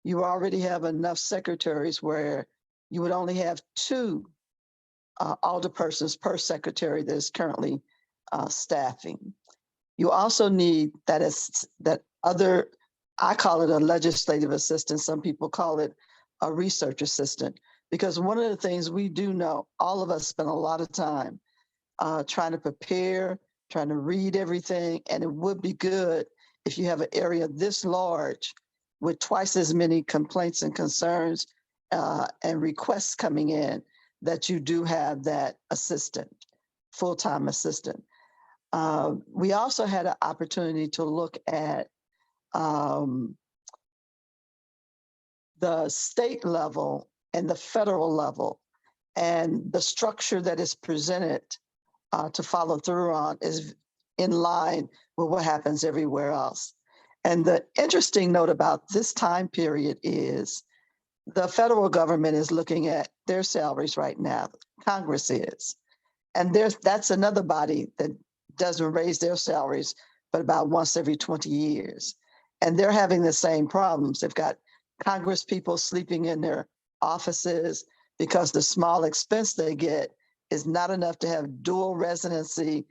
you already have enough secretaries where you would only have 2 alderpersons per secretary that is currently staffing. You also need that other, I call it a legislative assistant. Some people call it a research assistant, because one of the things we do know, all of us spend a lot of time trying to prepare, trying to read everything. And it would be good if you have an area this large with twice as many complaints and concerns and requests coming in, that you do have that assistant, full-time assistant. We also had an opportunity to look at the state level and the federal level, and the structure that is presented to follow through on is in line with what happens everywhere else. And the interesting note about this time period is the federal government is looking at their salaries right now. Congress is. And that's another body that doesn't raise their salaries, but about once every 20 years. And they're having the same problems. They've got Congress people sleeping in their offices because the small expense they get is not enough to have dual residency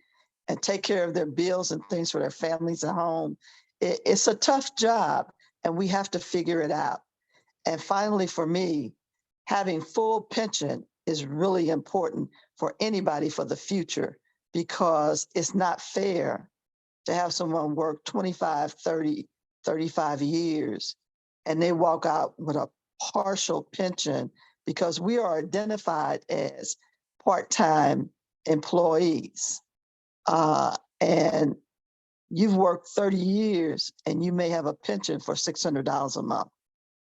and take care of their bills and things for their families at home. It's a tough job, and we have to figure it out. And finally, for me, having full pension is really important for anybody for the future, because it's not fair to have someone work 25, 30, 35 years and they walk out with a partial pension, because we are identified as part-time employees. And you've worked 30 years and you may have a pension for $600 a month.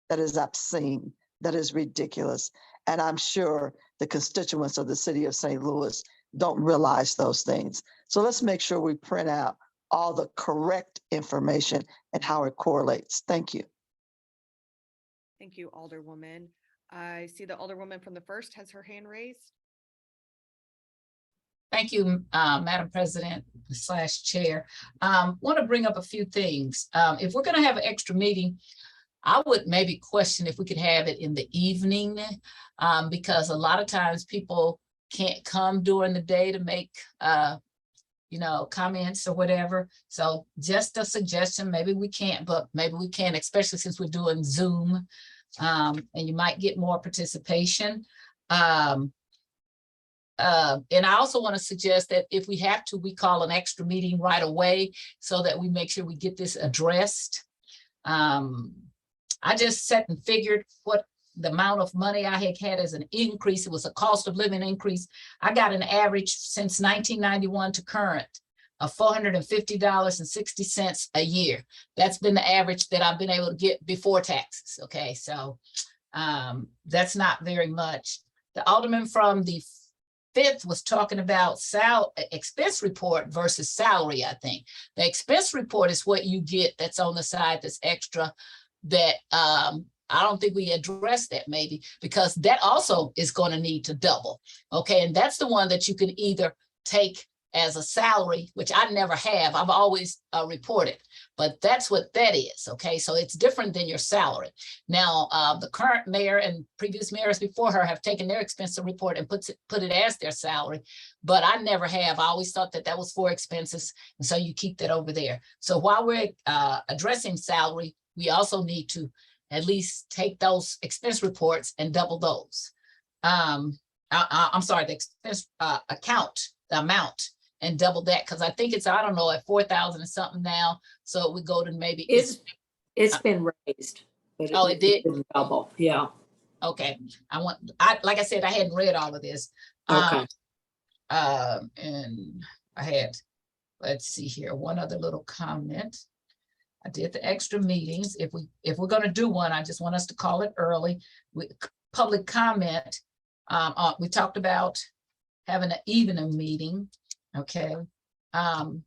That is obscene. That is ridiculous. And I'm sure the constituents of the city of St. Louis don't realize those things. So let's make sure we print out all the correct information and how it correlates. Thank you. Thank you, Alderwoman. I see the Alderwoman from the 1st has her hand raised. Thank you, Madam President / Chair. Want to bring up a few things. If we're going to have an extra meeting, I would maybe question if we could have it in the evening, because a lot of times people can't come during the day to make comments or whatever. So just a suggestion, maybe we can't, but maybe we can, especially since we're doing Zoom, and you might get more participation. And I also want to suggest that if we have to, we call an extra meeting right away so that we make sure we get this addressed. I just sat and figured what the amount of money I had as an increase. It was a cost of living increase. I got an average since 1991 to current of $450.60 a year. That's been the average that I've been able to get before taxes. Okay, so that's not very much. The alderman from the 5th was talking about expense report versus salary. I think the expense report is what you get that's on the side that's extra, that I don't think we addressed that maybe, because that also is going to need to double. Okay, and that's the one that you can either take as a salary, which I never have. I've always reported, but that's what that is. Okay, so it's different than your salary. Now, the current mayor and previous mayors before her have taken their expense report and put it as their salary, but I never have. I always thought that was for expenses, and so you keep that over there. So while we're addressing salary, we also need to at least take those expense reports and double those. I'm sorry, the expense account, the amount, and double that, because I think it's, I don't know, at 4,000 and something now. So we go to maybe It's been raised. But oh, it did? Double, yeah. Okay. Like I said, I hadn't read all of this. Okay. And I had, let's see here, one other little comment. I did the extra meetings. If we're going to do one, I just want us to call it early. Public comment. We talked about having an evening meeting, okay? And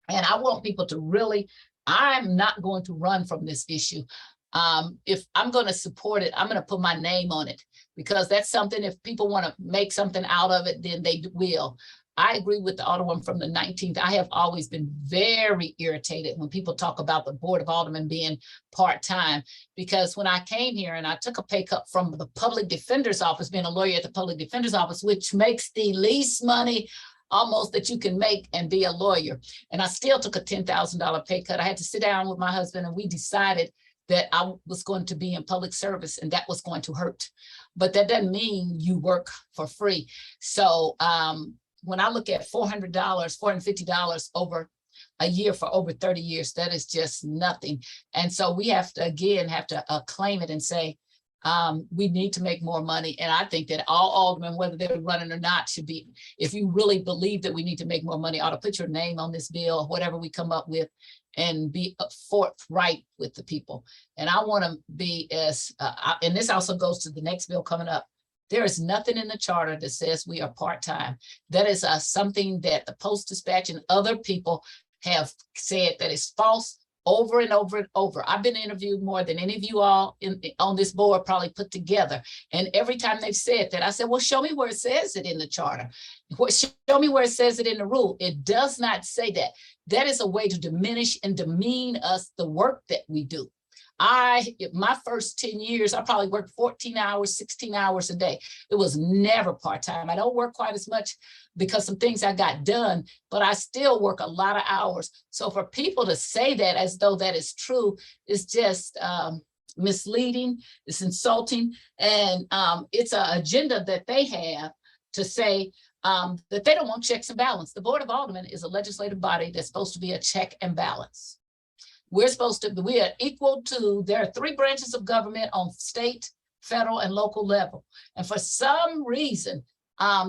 I want people to really, I'm not going to run from this issue. If I'm going to support it, I'm going to put my name on it, because that's something, if people want to make something out of it, then they will. I agree with the Alderman from the 19th. I have always been very irritated when people talk about the Board of Aldermen being part-time, because when I came here and I took a pay cut from the Public Defender's Office, being a lawyer at the Public Defender's Office, which makes the least money almost that you can make and be a lawyer. And I still took a $10,000 pay cut. I had to sit down with my husband and we decided that I was going to be in public service and that was going to hurt. But that doesn't mean you work for free. So when I look at $400, $450 over a year for over 30 years, that is just nothing. And so we have to, again, claim it and say, we need to make more money. And I think that all aldermen, whether they're running or not, should be, if you really believe that we need to make more money, ought to put your name on this bill, whatever we come up with, and be forthright with the people. And I want to be as, and this also goes to the next bill coming up. There is nothing in the charter that says we are part-time. That is something that the Post-Dispatch and other people have said that is false over and over and over. I've been interviewed more than any of you all on this board probably put together. And every time they've said that, I said, well, show me where it says it in the charter. Show me where it says it in the rule. It does not say that. That is a way to diminish and demean us, the work that we do. My first 10 years, I probably worked 14 hours, 16 hours a day. It was never part-time. I don't work quite as much because some things I got done, but I still work a lot of hours. So for people to say that as though that is true is just misleading, it's insulting, and it's an agenda that they have to say that they don't want checks and balance. The Board of Aldermen is a legislative body that's supposed to be a check and balance. We are equal to, there are 3 branches of government on state, federal, and local level. And for some reason,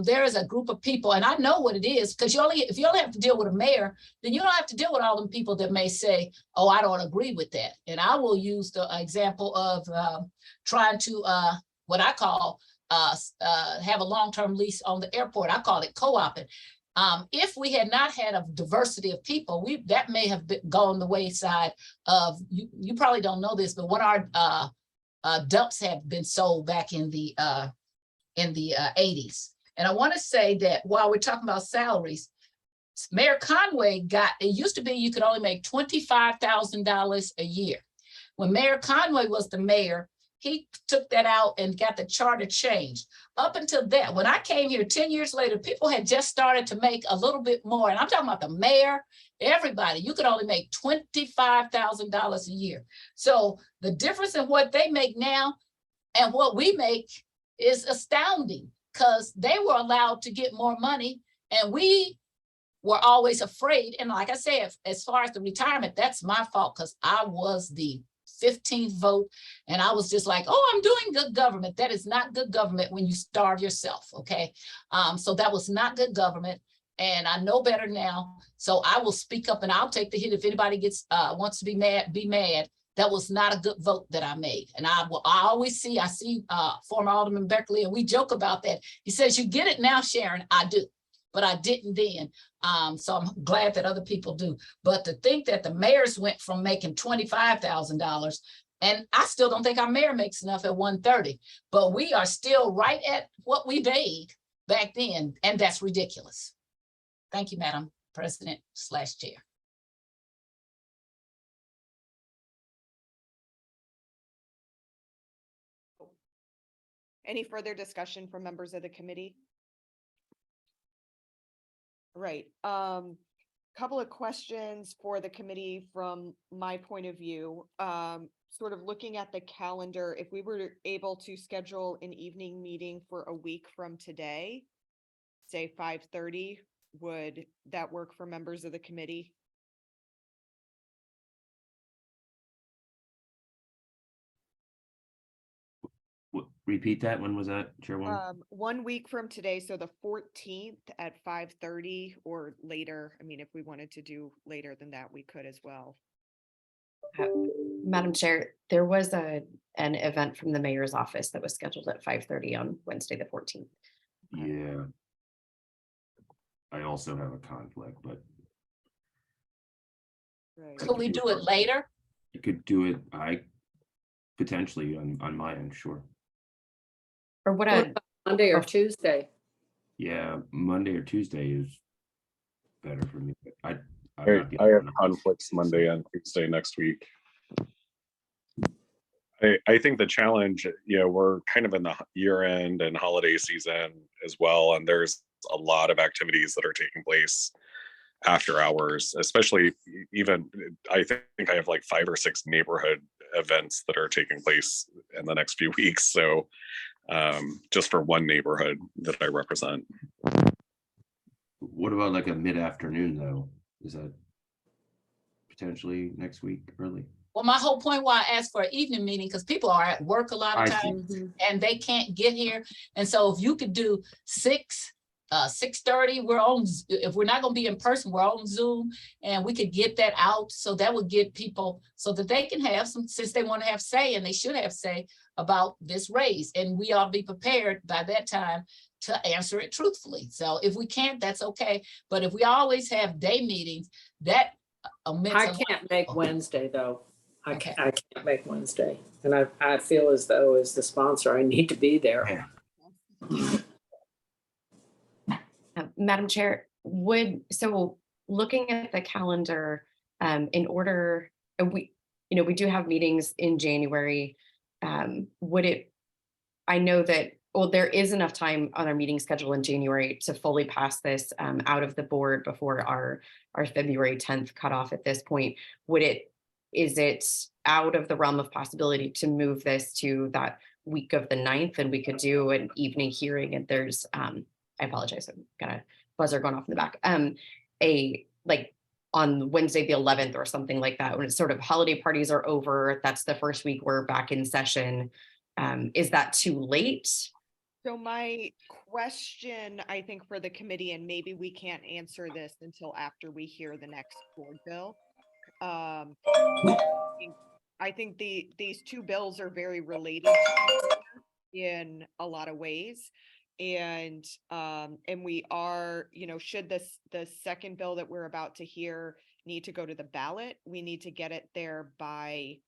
there is a group of people, and I know what it is, because if you only have to deal with a mayor, then you don't have to deal with all them people that may say, oh, I don't agree with that. And I will use the example of trying to, what I call, have a long-term lease on the airport. I call it co-oping. If we had not had a diversity of people, that may have gone the wayside of, you probably don't know this, but when our dumps have been sold back in the 80s. And I want to say that while we're talking about salaries, Mayor Conway it used to be you could only make $25,000 a year. When Mayor Conway was the mayor, he took that out and got the charter changed. Up until that, when I came here 10 years later, people had just started to make a little bit more. And I'm talking about the mayor, everybody, you could only make $25,000 a year. So the difference in what they make now and what we make is astounding, because they were allowed to get more money and we were always afraid. And like I said, as far as the retirement, that's my fault, because I was the 15th vote. And I was just like, oh, I'm doing good government. That is not good government when you starve yourself. Okay. So that was not good government. And I know better now. So I will speak up and I'll take the hit. If anybody wants to be mad, be mad. That was not a good vote that I made. And I see former Alderman Beckley, and we joke about that. He says, you get it now, Sharon. I do, but I didn't then. So I'm glad that other people do. But to think that the mayors went from making $25,000, and I still don't think our mayor makes enough at 130, but we are still right at what we made back then. And that's ridiculous. Thank you, Madam President/Chair. Any further discussion from members of the committee? Right. Couple of questions for the committee from my point of view. Sort of looking at the calendar, if we were able to schedule an evening meeting for a week from today, say 5:30, would that work for members of the committee? Repeat that. When was that, Chairwoman? 1 week from today, so the 14th at 5:30 or later. I mean, if we wanted to do later than that, we could as well. Madam Chair, there was an event from the mayor's office that was scheduled at 5:30 on Wednesday, the 14th. Yeah. I also have a conflict, but Right. Could we do it later? you could do it, potentially on my end, sure. Or what What a, about Monday or or- Tuesday? Yeah, Monday or Tuesday is better for me. But I'm I not the I only have one. conflicts Monday and Tuesday next week. I think the challenge, we're kind of in the year end and holiday season as well, and there's a lot of activities that are taking place after hours, especially even, I think I have like 5 or 6 neighborhood events that are taking place in the next few weeks. So just for one neighborhood that I represent. What about like a mid-afternoon though? Is that potentially next week early? Well, my whole point why I asked for an evening meeting, because people are at work a lot of I see. times and they can't get here. And so if you could do 6:30, if we're not gonna be in person, we're on Zoom, and we could get that out. So that would get people so that they can have some, since they want to have say, and they should have say about this raise. And we ought to be prepared by that time to answer it truthfully. So if we can't, that's okay. But if we always have day meetings, that omits I a lot. can't make Wednesday, though. I Okay. can't make Wednesday. And I feel as though as the sponsor, I need to be there. Yeah. Madam Chair, so looking at the calendar, in order, and we do have meetings in January. I know that, well, there is enough time on our meeting schedule in January to fully pass this out of the board before our February 10th cutoff at this point. Is it out of the realm of possibility to move this to that week of the 9th, and we could do an evening hearing? And there's, I apologize, I've got a buzzer going off in the back. Like on Wednesday, the 11th or something like that, when it's sort of holiday parties are over, that's the first week we're back in session. Is that too late? So my question, I think, for the committee, and maybe we can't answer this until after we hear the next board bill. I think these two bills are very related to each other in a lot of ways. And we are, should the second bill that we're about to hear need to go to the ballot, we need to get it there by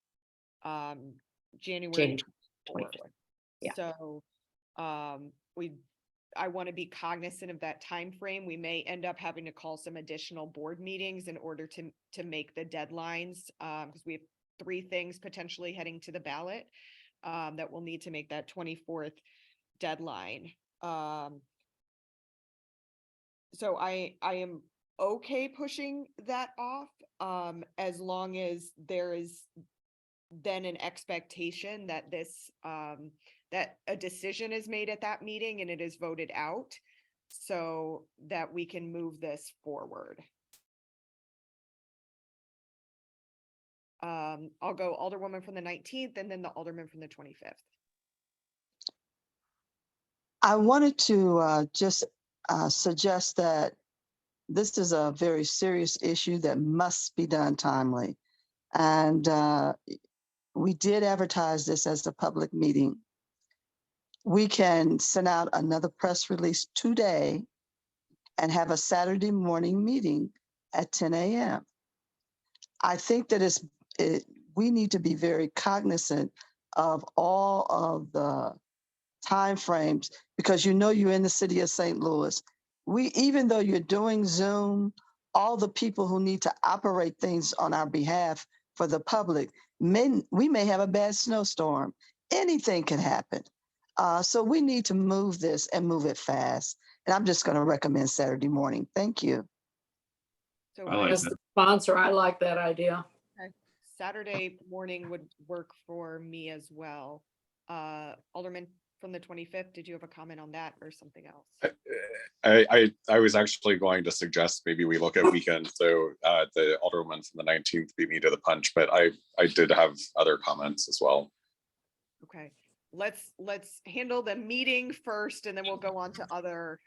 January 24th. Yeah. So I want to be cognizant of that time frame. We may end up having to call some additional board meetings in order to make the deadlines, because we have 3 things potentially heading to the ballot that will need to make that 24th deadline. So I am okay pushing that off, as long as there is then an expectation that that a decision is made at that meeting and it is voted out, so that we can move this forward. I'll go Alderwoman from the 19th and then the Alderman from the 25th. I wanted to just suggest that this is a very serious issue that must be done timely. And we did advertise this as a public meeting. We can send out another press release today and have a Saturday morning meeting at 10 a.m. I think that we need to be very cognizant of all of the timeframes, because you're in the city of St. Louis. Even though you're doing Zoom, all the people who need to operate things on our behalf for the public, we may have a bad snowstorm. Anything can happen. So we need to move this and move it fast. And I'm just going to recommend Saturday morning. Thank you. So I like As the sponsor, I like that idea. Saturday morning would work for me as well. Alderman from the 25th, did you have a comment on that or something else? I was actually going to suggest maybe we look at weekend, so the Alderwoman from the 19th beat me to the punch, but I did have other comments as well. Okay, let's handle the meeting first and then we'll go on to other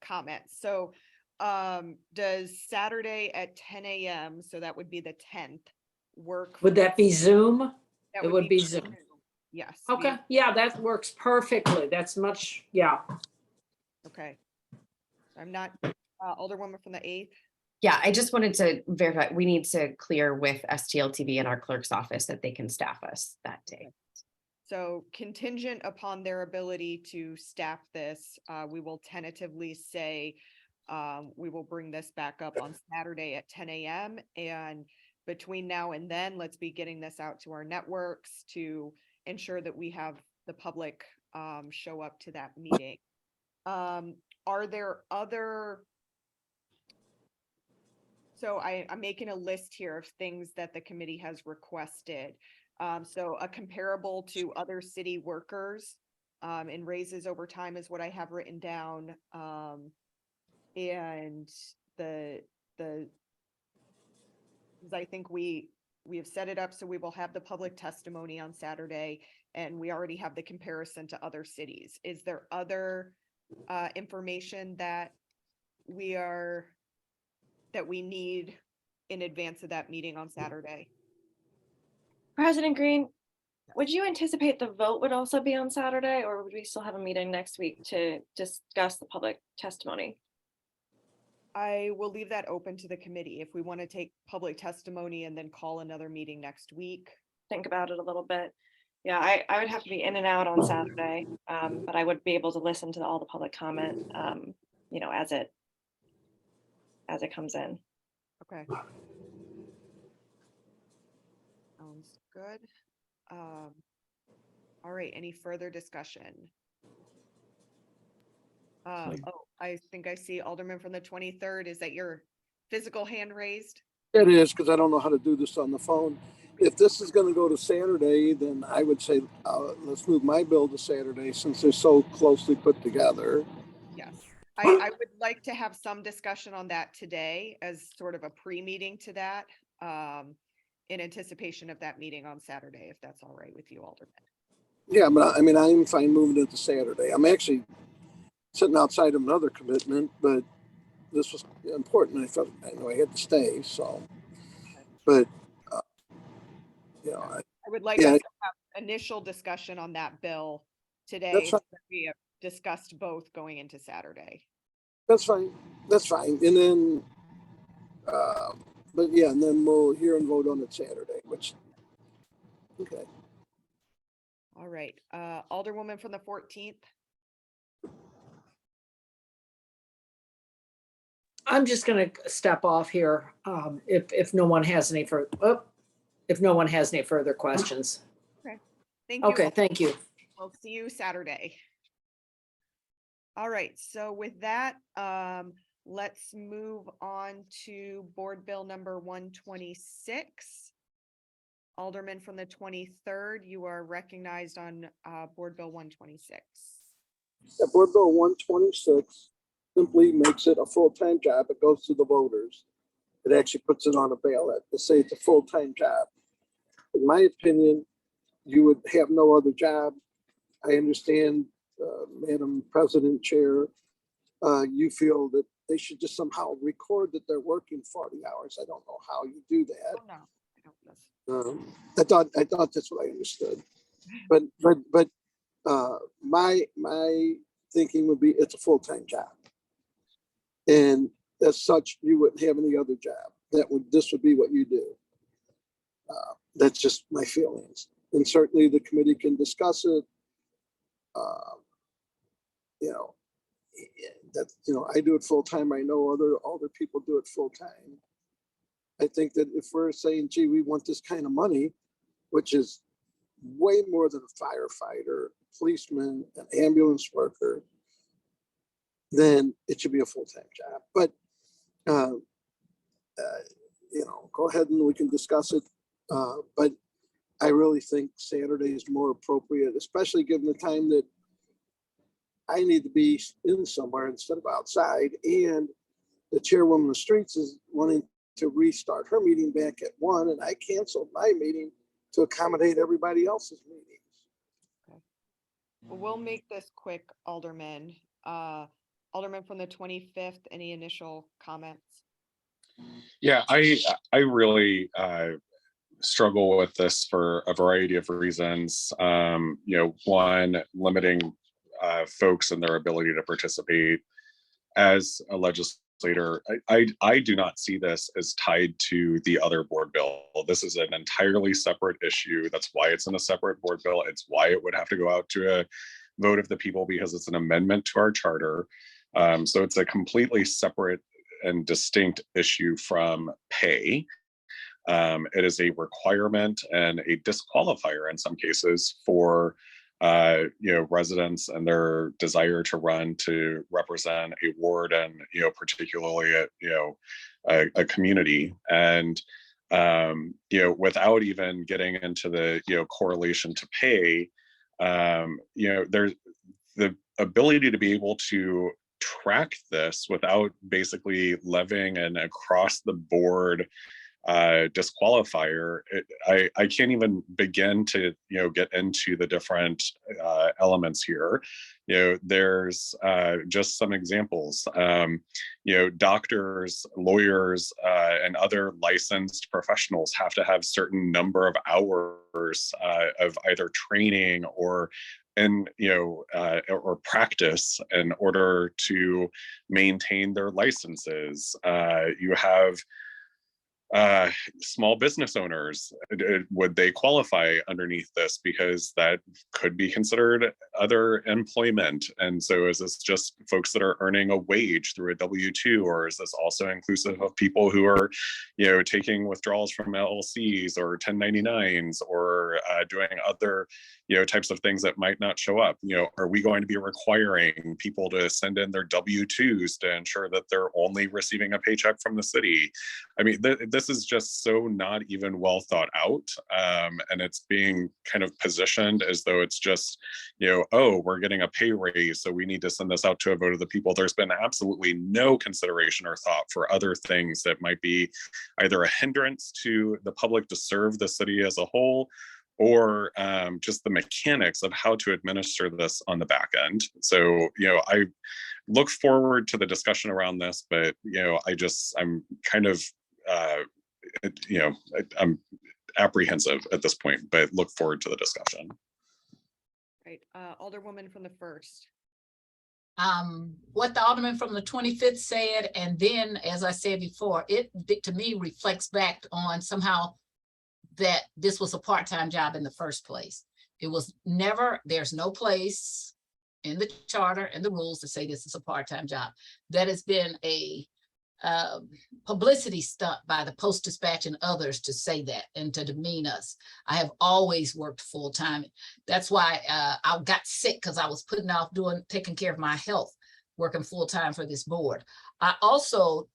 comments. So does Saturday at 10 a.m., so that would be the 10th, work? Would that be Zoom? That It would be through Zoom. Yes. Okay, yeah, that works perfectly. That's much, yeah. Okay. I'm not, Alderwoman from the 8th. Yeah, I just wanted to verify, we need to clear with STLTV in our clerk's office that they can staff us that day. So contingent upon their ability to staff this, we will tentatively say, we will bring this back up on Saturday at 10 a.m. And between now and then, let's be getting this out to our networks to ensure that we have the public show up to that meeting. Are there other? So I'm making a list here of things that the committee has requested. So a comparable to other city workers and raises over time is what I have written down. And the I think we have set it up so we will have the public testimony on Saturday, and we already have the comparison to other cities. Is there other information that we need in advance of that meeting on Saturday? President Green, would you anticipate the vote would also be on Saturday, or would we still have a meeting next week to discuss the public testimony? I will leave that open to the committee if we want to take public testimony and then call another meeting next week. Think about it a little bit. Yeah, I would have to be in and out on Saturday, but I would be able to listen to all the public comment, you know, as it comes in. Okay. Sounds good. All right, any further discussion? Oh, I think I see Alderman from the 23rd. Is that your physical hand raised? It is, because I don't know how to do this on the phone. If this is going to go to Saturday, then I would say let's move my bill to Saturday since they're so closely put together. Yes. I would like to have some discussion on that today as sort of a pre-meeting to that, in anticipation of that meeting on Saturday, if that's all right with you, Alderman. Yeah, but I mean, I'm fine moving it to Saturday. I'm actually sitting outside of another commitment, but this was important. I know I had to stay, so. But you know, I would like yeah, us to have initial discussion on that bill today. That's fine. So that we have discussed both going into Saturday. that's fine. That's fine. And then, but yeah, and then we'll hear and vote on it Saturday. Which, okay. All right, Alderwoman from the 14th. I'm just gonna step off here, if no one has any if no one has any further questions. Okay, thank you. Okay, thank you. We'll see you Saturday. All right, so with that, let's move on to Board Bill number 126. Alderman from the 23rd, you are recognized on Board Bill 126. Yeah, Board Bill 126 simply makes it a full-time job. It goes to the voters. It actually puts it on a ballot to say it's a full-time job. In my opinion, you would have no other job. I understand, Madam President, Chair, you feel that they should just somehow record that they're working 40 hours. I don't know how you do that. Oh, no, I don't know. I thought that's what I understood. But my thinking would be it's a full-time job. And as such, you wouldn't have any other job. This would be what you do. That's just my feelings. And certainly the committee can discuss it. You know, I do it full-time. I know other people do it full-time. I think that if we're saying, gee, we want this kind of money, which is way more than a firefighter, policeman, an ambulance worker, then it should be a full-time job. But, go ahead and we can discuss it. But I really think Saturday is more appropriate, especially given the time that I need to be in somewhere instead of outside. And the chairwoman of the streets is wanting to restart her meeting back at 1, and I canceled my meeting to accommodate everybody else's meetings. Okay. Well, we'll make this quick, Alderman. Alderman from the 25th, any initial comments? Yeah, I really struggle with this for a variety of reasons. One, limiting folks and their ability to participate. As a legislator, I do not see this as tied to the other board bill. This is an entirely separate issue. That's why it's in a separate board bill. It's why it would have to go out to a vote of the people, because it's an amendment to our charter. So it's a completely separate and distinct issue from pay. It is a requirement and a disqualifier in some cases for residents and their desire to run to represent a ward and particularly a community. And without even getting into the correlation to pay, there's the ability to be able to track this without basically levying an across the board disqualifier. I can't even begin to get into the different elements here. There's just some examples. Doctors, lawyers, and other licensed professionals have to have certain number of hours of either training or or practice in order to maintain their licenses. You have small business owners, would they qualify underneath this? Because that could be considered other employment. And so is this just folks that are earning a wage through a W-2, or is this also inclusive of people who are, taking withdrawals from LLCs or 1099s or doing other, types of things that might not show up? Are we going to be requiring people to send in their W-2s to ensure that they're only receiving a paycheck from the city? I mean, this is just so not even well thought out. And it's being kind of positioned as though it's just, oh, we're getting a pay raise, so we need to send this out to a vote of the people. There's been absolutely no consideration or thought for other things that might be either a hindrance to the public to serve the city as a whole, or just the mechanics of how to administer this on the back end. So, I look forward to the discussion around this, but, I'm kind of, I'm apprehensive at this point, but look forward to the discussion. Right, Alderwoman from the 1st. What the Alderman from the 25th said, and then, as I said before, it to me reflects back on somehow that this was a part-time job in the first place. It was never, there's no place in the charter and the rules to say this is a part-time job. That has been a publicity stunt by the Post-Dispatch and others to say that and to demean us. I have always worked full-time. That's why I got sick, because I was putting off taking care of my health, working full-time for this board.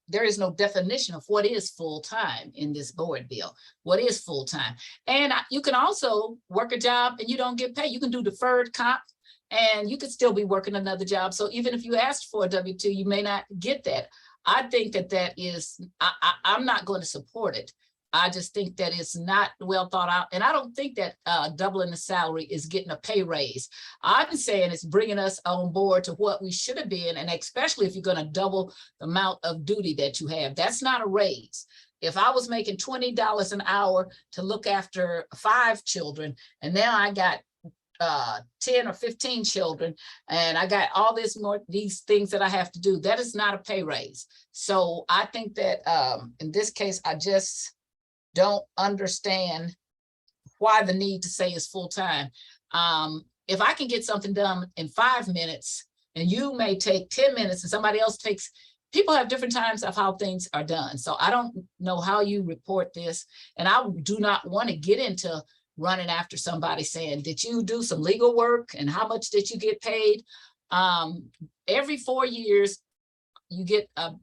There is no definition of what is full-time in this board bill. What is full-time? And you can also work a job and you don't get paid. You can do deferred comp and you could still be working another job. So even if you asked for a W-2, you may not get that. I think that is, I'm not going to support it. I just think that it's not well thought out. And I don't think that doubling the salary is getting a pay raise. I'm saying it's bringing us on board to what we should have been. And especially if you're going to double the amount of duty that you have, that's not a raise. If I was making $20 an hour to look after 5 children, and now I got 10 or 15 children, and I got all these things that I have to do, that is not a pay raise. So I think that in this case, I just don't understand why the need to say it's full-time. If I can get something done in 5 minutes and you may take 10 minutes and somebody else takes, people have different times of how things are done. So I don't know how you report this. And I do not want to get into running after somebody saying, did you do some legal work and how much did you get paid? Every 4 years, you get a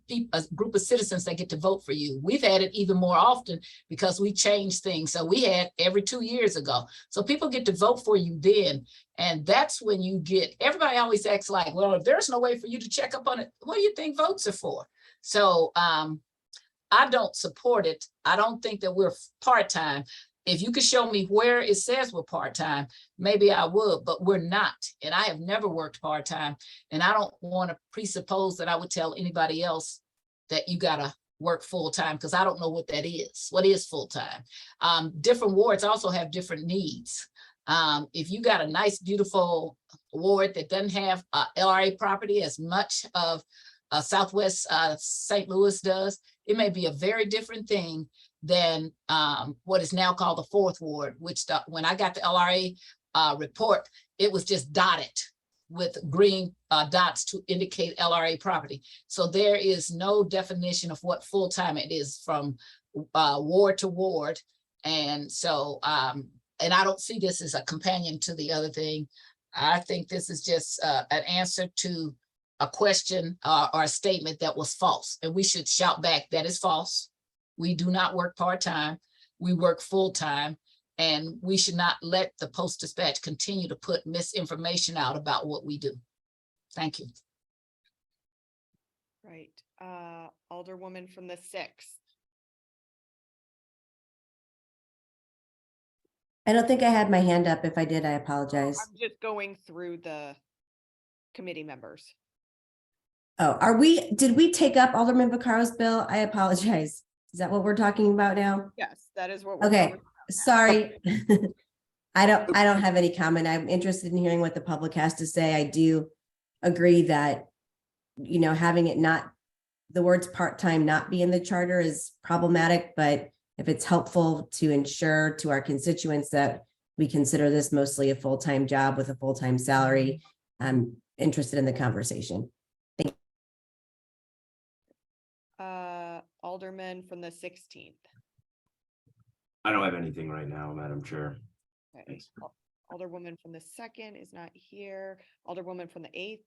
group of citizens that get to vote for you. We've had it even more often because we changed things. So we had every 2 years ago. So people get to vote for you then. And that's when you get, everybody always acts like, well, if there's no way for you to check up on it, what do you think votes are for? So I don't support it. I don't think that we're part-time. If you could show me where it says we're part-time, maybe I would, but we're not. And I have never worked part-time. And I don't want to presuppose that I would tell anybody else that you gotta work full-time, because I don't know what that is. What is full-time? Different wards also have different needs. If you got a nice, beautiful ward that doesn't have LRA property as much of Southwest St. Louis does, it may be a very different thing than what is now called the fourth ward, which when I got the LRA report, it was just dotted with green dots to indicate LRA property. So there is no definition of what full-time it is from ward to ward. And so, and I don't see this as a companion to the other thing. I think this is just an answer to a question or a statement that was false. And we should shout back, that is false. We do not work part-time, we work full-time. And we should not let the Post-Dispatch continue to put misinformation out about what we do. Thank you. Right. Alderwoman from the 6th. I don't think I had my hand up. If I did, I apologize. I'm just going through the committee members. Oh, did we take up Alderman Vaccaro's bill? I apologize. Is that what we're talking about now? Yes, that is what we're Okay, talking about. sorry. I don't have any comment. I'm interested in hearing what the public has to say. I do agree that, you know, having it not, the words part-time not be in the charter is problematic, but if it's helpful to ensure to our constituents that we consider this mostly a full-time job with a full-time salary, I'm interested in the conversation. Thank you. Alderman from the 16th. I don't have anything right now, Madam Chair. Okay. Thanks. Alderwoman from the 2nd is not here. Alderwoman from the 8th.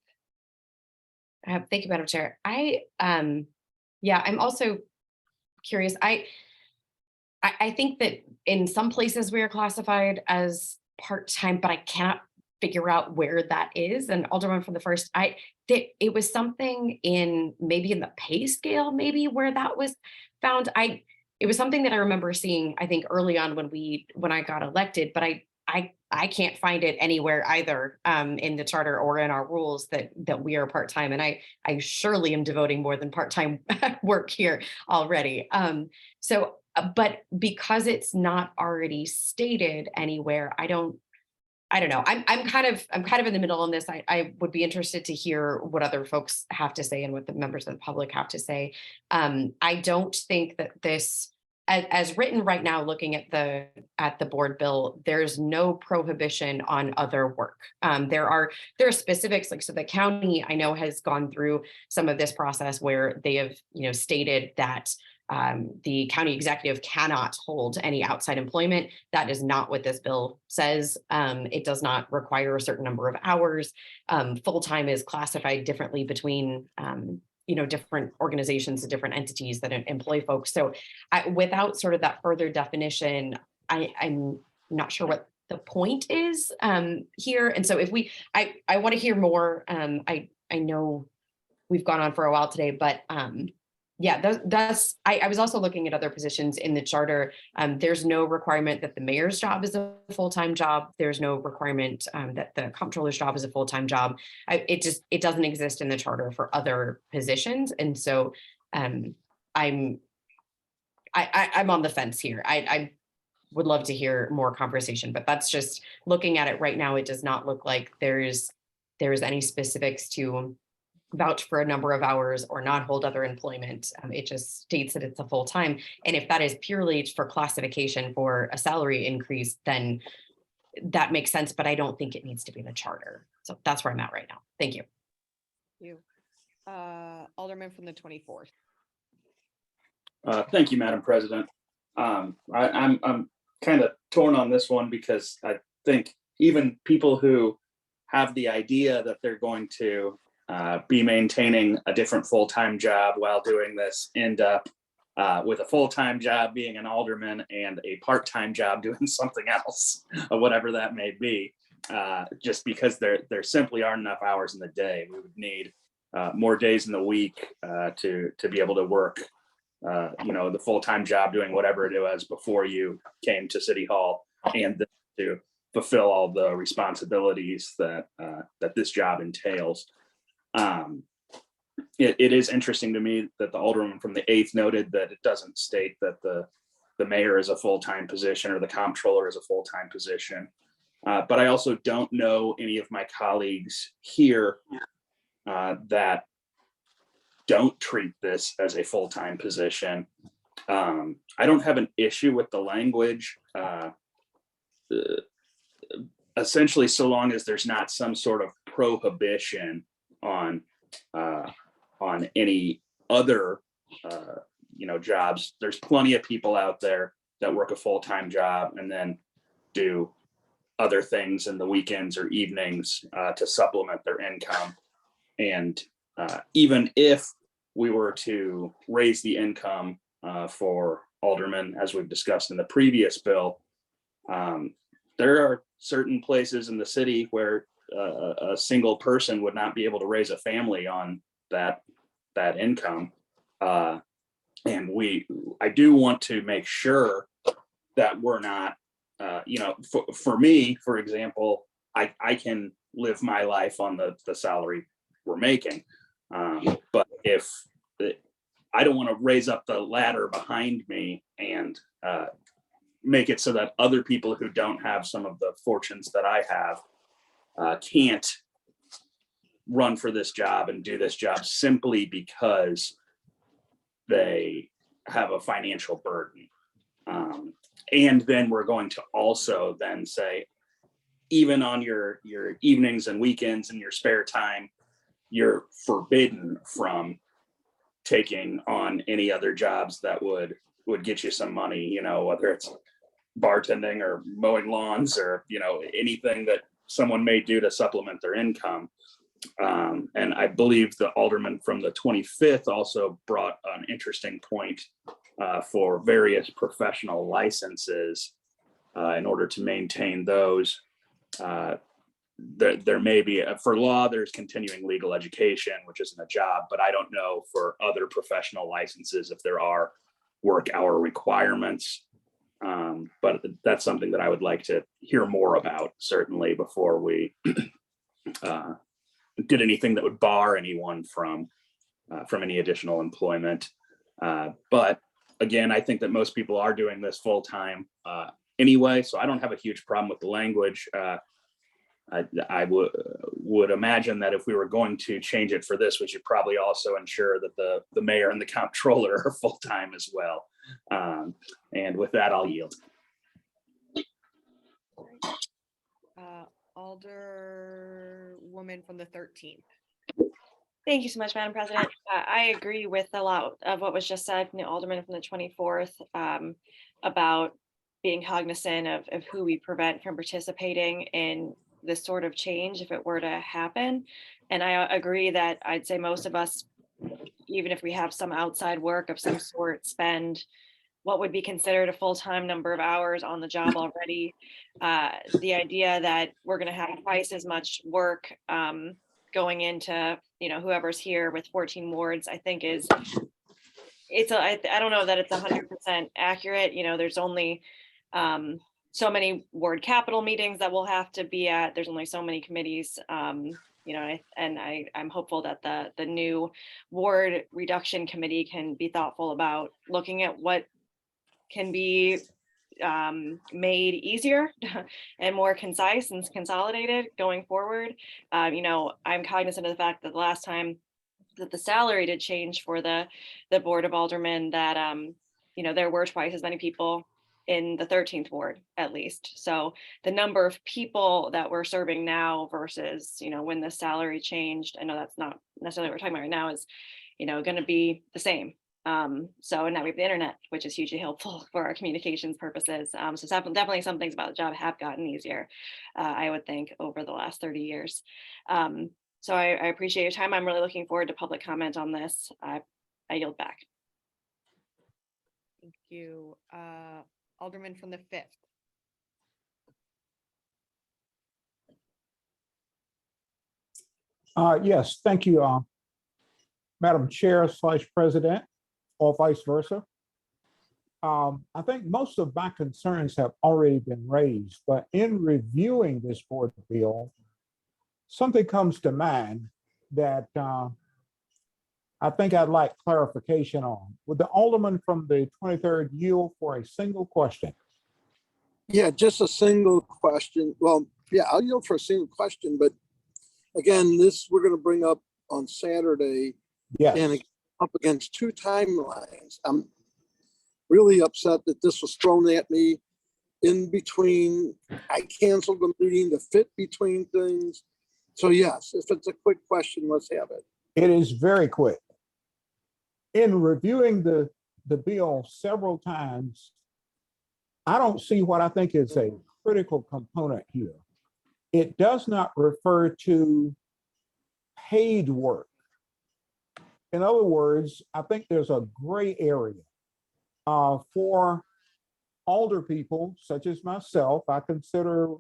Thank you, Madam Chair. Yeah, I'm also curious. I think that in some places we are classified as part-time, but I cannot figure out where that is. And Alderman from the 1st, it was something maybe in the pay scale, maybe where that was found. It was something that I remember seeing, I think early on when I got elected, but I can't find it anywhere either in the charter or in our rules that we are part-time. And I surely am devoting more than part-time work here already. But because it's not already stated anywhere, I don't know. I'm kind of in the middle on this. I would be interested to hear what other folks have to say and what the members of the public have to say. I don't think that this, as written right now, looking at the board bill, there's no prohibition on other work. There are specifics, like, so the county I know has gone through some of this process where they have, stated that the county executive cannot hold any outside employment. That is not what this bill says. It does not require a certain number of hours. Full-time is classified differently between different organizations and different entities that employ folks. So without sort of that further definition, I'm not sure what the point is here. And so I want to hear more. I know we've gone on for a while today, but yeah, I was also looking at other positions in the charter. There's no requirement that the mayor's job is a full-time job. There's no requirement that the comptroller's job is a full-time job. It doesn't exist in the charter for other positions. And so I'm on the fence here. I would love to hear more conversation, but that's just looking at it right now. It does not look like there's any specifics to vouch for a number of hours or not hold other employment. It just states that it's a full-time. And if that is purely for classification for a salary increase, then that makes sense, but I don't think it needs to be in the charter. So that's where I'm at right now. Thank you. Thank you. Alderman from the 24th. Thank you, Madam President. I'm kind of torn on this one because I think even people who have the idea that they're going to be maintaining a different full-time job while doing this end up with a full-time job being an alderman and a part-time job doing something else, or whatever that may be, just because there simply aren't enough hours in the day. We would need more days in the week to be able to work the full-time job doing whatever it was before you came to City Hall, and to fulfill all the responsibilities that this job entails. it is interesting to me that the alderman from the 8th noted that it doesn't state that the mayor is a full-time position or the comptroller is a full-time position. But I also don't know any of my colleagues here that don't treat this as a full-time position. I don't have an issue with the language. Essentially, so long as there's not some sort of prohibition on any other jobs. There's plenty of people out there that work a full-time job and then do other things in the weekends or evenings to supplement their income. And even if we were to raise the income for aldermen, as we've discussed in the previous bill, there are certain places in the city where a single person would not be able to raise a family on that income. And I do want to make sure that we're not, for me, for example, I can live my life on the salary we're making. But if I don't want to raise up the ladder behind me and make it so that other people who don't have some of the fortunes that I have can't run for this job and do this job simply because they have a financial burden. And then we're going to also then say, even on your evenings and weekends and your spare time, you're forbidden from taking on any other jobs that would get you some money, whether it's bartending or mowing lawns or, anything that someone may do to supplement their income. And I believe the alderman from the 25th also brought an interesting point for various professional licenses in order to maintain those. There may be, for law, there's continuing legal education, which isn't a job, but I don't know for other professional licenses if there are work hour requirements. But that's something that I would like to hear more about, certainly, before we did anything that would bar anyone from any additional employment. But again, I think that most people are doing this full time anyway, so I don't have a huge problem with the language. I would imagine that if we were going to change it for this, we should probably also ensure that the mayor and the comptroller are full time as well. And with that, I'll yield. Alderwoman from the 13th. Thank you so much, Madam President. I agree with a lot of what was just said from the alderman from the 24th about being cognizant of who we prevent from participating in this sort of change if it were to happen. And I agree that I'd say most of us, even if we have some outside work of some sort, spend what would be considered a full-time number of hours on the job already. The idea that we're going to have twice as much work going into, whoever's here with 14 wards, I think I don't know that it's 100% accurate. There's only so many ward capital meetings that we'll have to be at. There's only so many committees, and I'm hopeful that the new ward reduction committee can be thoughtful about looking at what can be made easier and more concise and consolidated going forward. I'm cognizant of the fact that the last time that the salary did change for the Board of Aldermen, that there were twice as many people in the 13th ward, at least. So the number of people that we're serving now versus when the salary changed, I know that's not necessarily what we're talking about right now, is going to be the same. So now we have the internet, which is hugely helpful for our communications purposes. So definitely some things about the job have gotten easier, I would think, over the last 30 years. So I appreciate your time. I'm really looking forward to public comment on this. I yield back. Thank you. Alderman from the 5th. Yes, thank you, Madam Chair / President, or vice versa. I think most of my concerns have already been raised, but in reviewing this board bill, something comes to mind that I think I'd like clarification on. Would the Alderman from the 23rd yield for a single question? Yeah, just a single question. Well, yeah, I'll yield for a single question, but again, this we're gonna bring up on Saturday Yes. and up against two timelines. I'm really upset that this was thrown at me in between. I canceled the meeting to fit between things. So yes, if it's a quick question, let's have it. It is very quick. In reviewing the bill several times, I don't see what I think is a critical component here. It does not refer to paid work. In other words, I think there's a gray area for older people such as myself. I consider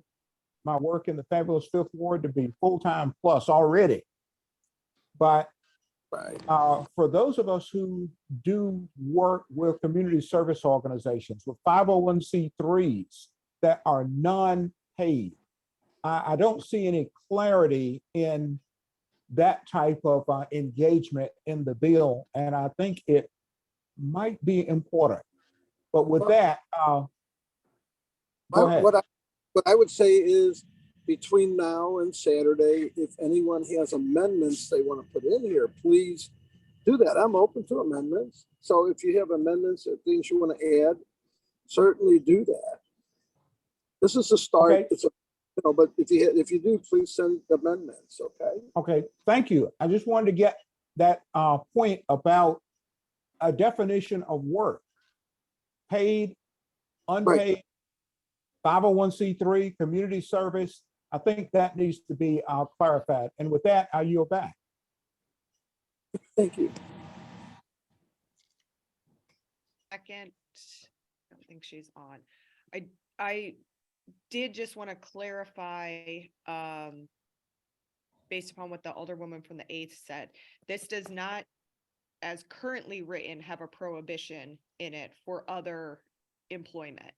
my work in the fabulous Fifth Ward to be full-time plus already. But for those of us who do work with community service organizations, with 501c3s that are non-paid, I don't see any clarity in that type of engagement in the bill, and I think it might be important. But with that, go ahead. What I would say is between now and Saturday, if anyone has amendments they want to put in here, please do that. I'm open to amendments. So if you have amendments or things you want to add, certainly do that. This is a start. Okay. It's a, but if you do, please send amendments. Okay. Okay, thank you. I just wanted to get that point about a definition of work. Paid, unpaid, 501c3, community service. I think that needs to be clarified. And with that, I yield back. Thank you. Second, I don't think she's on. I did just want to clarify, based upon what the Alderwoman from the 8th said, this does not, as currently written, have a prohibition in it for other employment.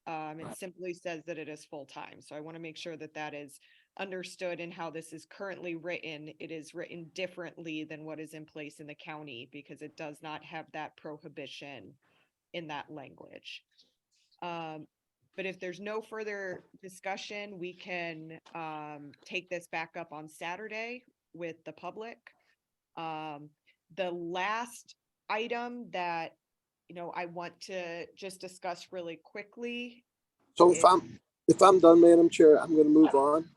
It simply says that it is full-time. So I want to make sure that that is understood in how this is currently written. It is written differently than what is in place in the county because it does not have that prohibition in that language. But if there's no further discussion, we can take this back up on Saturday with the public. The last item that I want to just discuss really quickly. So if I'm done, Madam Chair, I'm going to move on.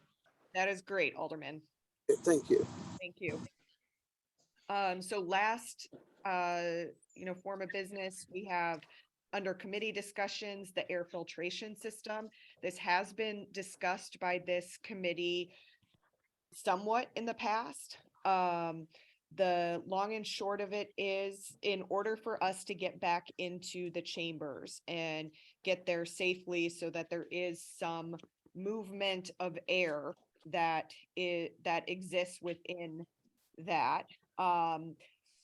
That is great, Alderman. Okay, thank you. Thank you. So last, form of business, we have under committee discussions, the air filtration system. This has been discussed by this committee somewhat in the past. The long and short of it is, in order for us to get back into the chambers and get there safely so that there is some movement of air that exists within that,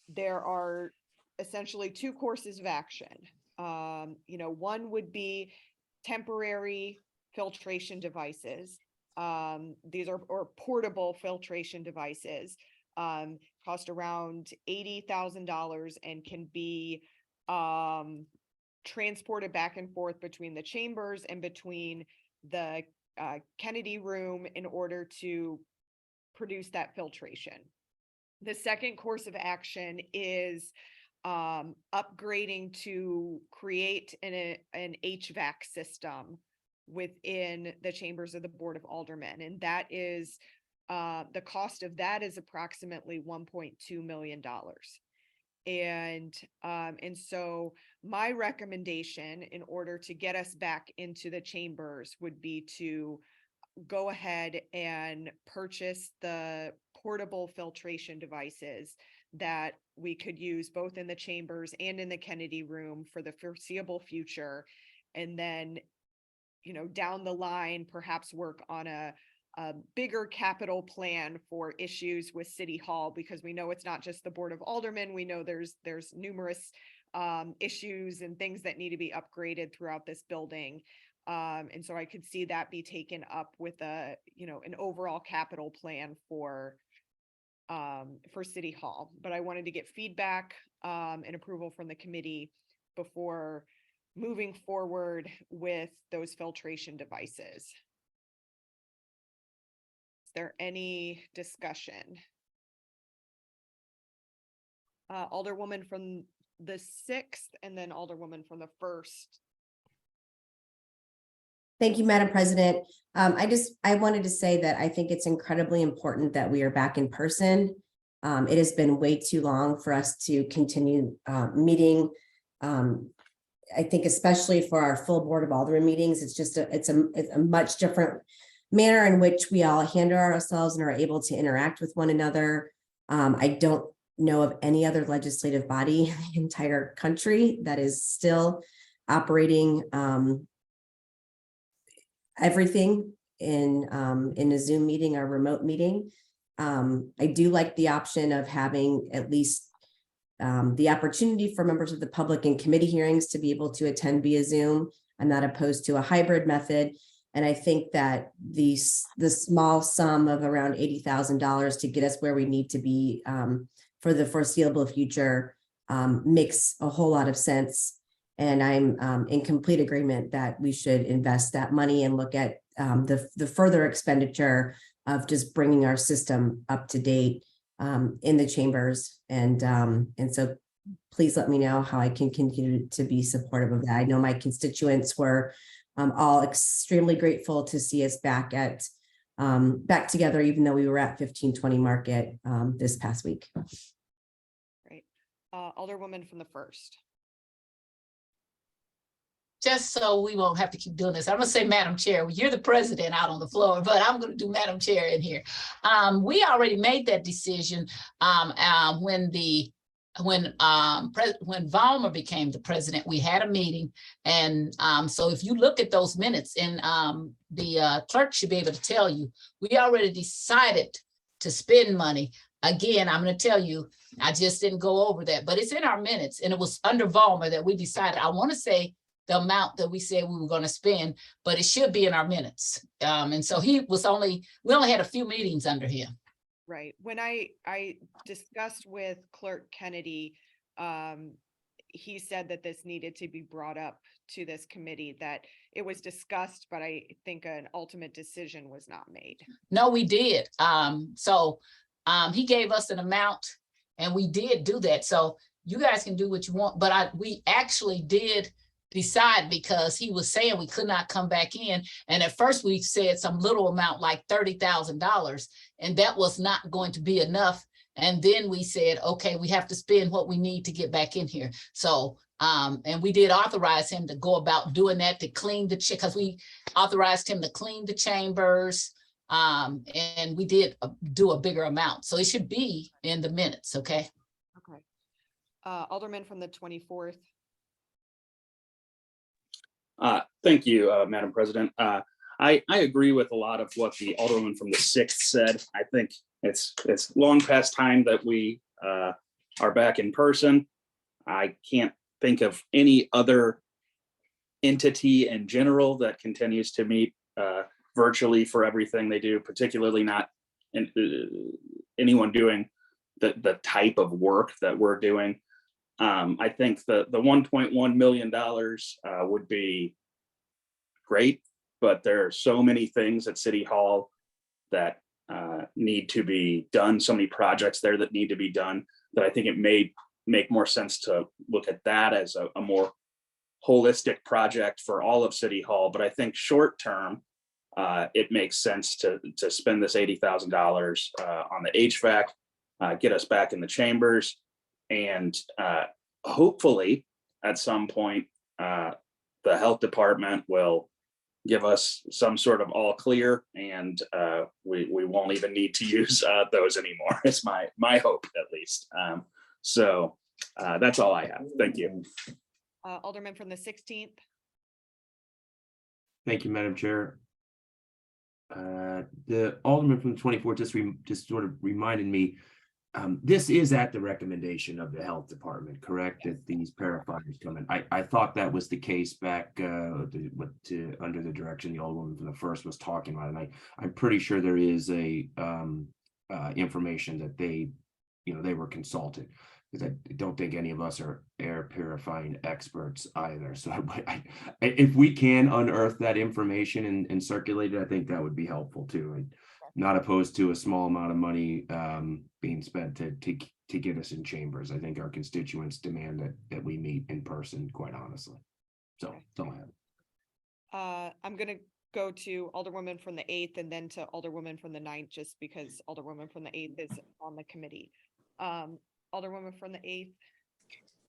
there are essentially two courses of action. One would be temporary filtration devices. These are portable filtration devices. Cost around $80,000 and can be transported back and forth between the chambers and between the Kennedy room in order to produce that filtration. The second course of action is upgrading to create an HVAC system within the chambers of the Board of Aldermen, and that is the cost of that is approximately $1.2 million. And so my recommendation in order to get us back into the chambers would be to go ahead and purchase the portable filtration devices that we could use both in the chambers and in the Kennedy room for the foreseeable future. And then, down the line, perhaps work on a bigger capital plan for issues with City Hall, because we know it's not just the Board of Aldermen. We know there's numerous issues and things that need to be upgraded throughout this building. And so I could see that be taken up with an overall capital plan for for City Hall, but I wanted to get feedback and approval from the committee before moving forward with those filtration devices. Is there any discussion? Alderwoman from the 6th and then Alderwoman from the 1st. Thank you, Madam President. I wanted to say that I think it's incredibly important that we are back in person. It has been way too long for us to continue meeting. I think especially for our full Board of Aldermen meetings, it's a much different manner in which we all handle ourselves and are able to interact with one another. I don't know of any other legislative body in the entire country that is still operating everything in a Zoom meeting or remote meeting. I do like the option of having at least the opportunity for members of the public in committee hearings to be able to attend via Zoom. I'm not opposed to a hybrid method. And I think that the small sum of around $80,000 to get us where we need to be for the foreseeable future makes a whole lot of sense. And I'm in complete agreement that we should invest that money and look at the further expenditure of just bringing our system up to date in the chambers. And so please let me know how I can continue to be supportive of that. I know my constituents were all extremely grateful to see us back together, even though we were at 1520 Market this past week. Great. Alderwoman from the 1st. Just so we won't have to keep doing this, I'm gonna say, Madam Chair, you're the president out on the floor, but I'm gonna do Madam Chair in here. We already made that decision when Vollmer became the president. We had a meeting, and so if you look at those minutes, and the clerk should be able to tell you, we already decided to spend money. Again, I'm going to tell you, I just didn't go over that, but it's in our minutes, and it was under Vollmer that we decided. I want to say the amount that we said we were going to spend, but it should be in our minutes. And so we only had a few meetings under him. Right. When I discussed with Clerk Kennedy, he said that this needed to be brought up to this committee, that it was discussed, but I think an ultimate decision was not made. No, we did. He gave us an amount and we did do that. So you guys can do what you want, but we actually did decide, because he was saying we could not come back in. And at first we said some little amount like $30,000, and that was not going to be enough. And then we said, okay, we have to spend what we need to get back in here. So, and we did authorize him to go about doing that, to clean because we authorized him to clean the chambers. And we did do a bigger amount. So it should be in the minutes, okay? Okay. Alderman from the 24th. Thank you, Madam President. I agree with a lot of what the Alderwoman from the 6th said. I think it's long past time that we are back in person. I can't think of any other entity in general that continues to meet virtually for everything they do, particularly not anyone doing the type of work that we're doing. I think the $1.1 million would be great, but there are so many things at City Hall that need to be done, so many projects there that need to be done, that I think it may make more sense to look at that as a more holistic project for all of City Hall. But I think short term, it makes sense to spend this $80,000 on the HVAC, get us back in the chambers, and hopefully at some point the health department will give us some sort of all clear, and we won't even need to use those anymore. It's my hope, at least. So that's all I have. Thank you. Alderman from the 16th. Thank you, Madam Chair. The Alderman from the 24th just sort of reminded me, this is at the recommendation of the health department, correct? That these parafighters come in. I thought that was the case back under the direction the Alderwoman from the 1st was talking about, and I'm pretty sure there is a information that they, they were consulted. Because I don't think any of us are air purifying experts either. So if we can unearth that information and circulate it, I think that would be helpful too. And not opposed to a small amount of money being spent to get us in chambers. I think our constituents demand that we meet in person, quite honestly. So that's all I have. I'm gonna go to Alderwoman from the 8th and then to Alderwoman from the 9th, just because Alderwoman from the 8th is on the committee. Alderwoman from the 8th.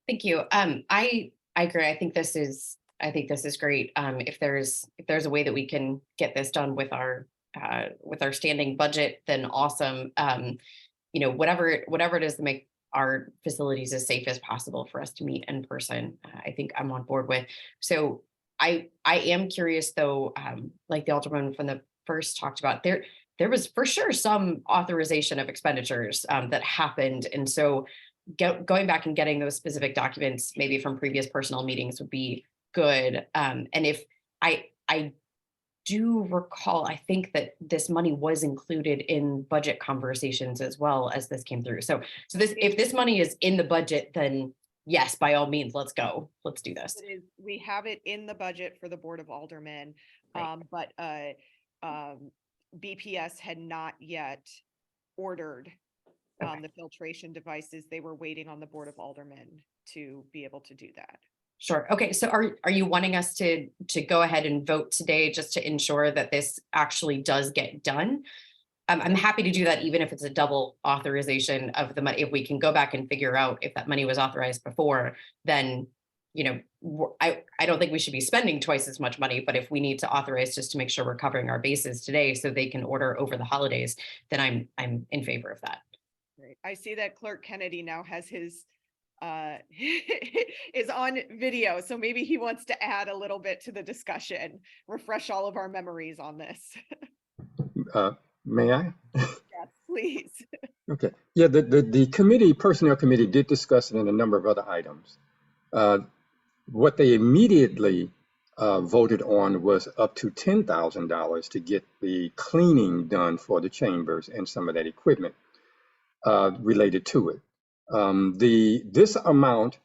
Thank you. I agree. I think this is great. If there's a way that we can get this done with our standing budget, then awesome. Whatever it is to make our facilities as safe as possible for us to meet in person, I think I'm on board with. So I am curious though, like the Alderman from the first talked about, there was for sure some authorization of expenditures that happened. And so going back and getting those specific documents, maybe from previous personal meetings, would be good. And if I do recall, I think that this money was included in budget conversations as well as this came through. So if this money is in the budget, then yes, by all means, let's go. Let's do this. We have it in the budget for the Board of Aldermen, Right. but BPS had not yet ordered Okay. the filtration devices. They were waiting on the Board of Aldermen to be able to do that. Sure. Okay. So are you wanting us to go ahead and vote today just to ensure that this actually does get done? I'm happy to do that, even if it's a double authorization of the money. If we can go back and figure out if that money was authorized before, then, I don't think we should be spending twice as much money, but if we need to authorize just to make sure we're covering our bases today so they can order over the holidays, then I'm in favor of that. Right. I see that Clerk Kennedy now has his is on video, so maybe he wants to add a little bit to the discussion, refresh all of our memories on this. May I? Yes, please. Okay. Yeah, the committee, personnel committee did discuss it in a number of other items. What they immediately voted on was up to $10,000 to get the cleaning done for the chambers and some of that equipment related to it. This amount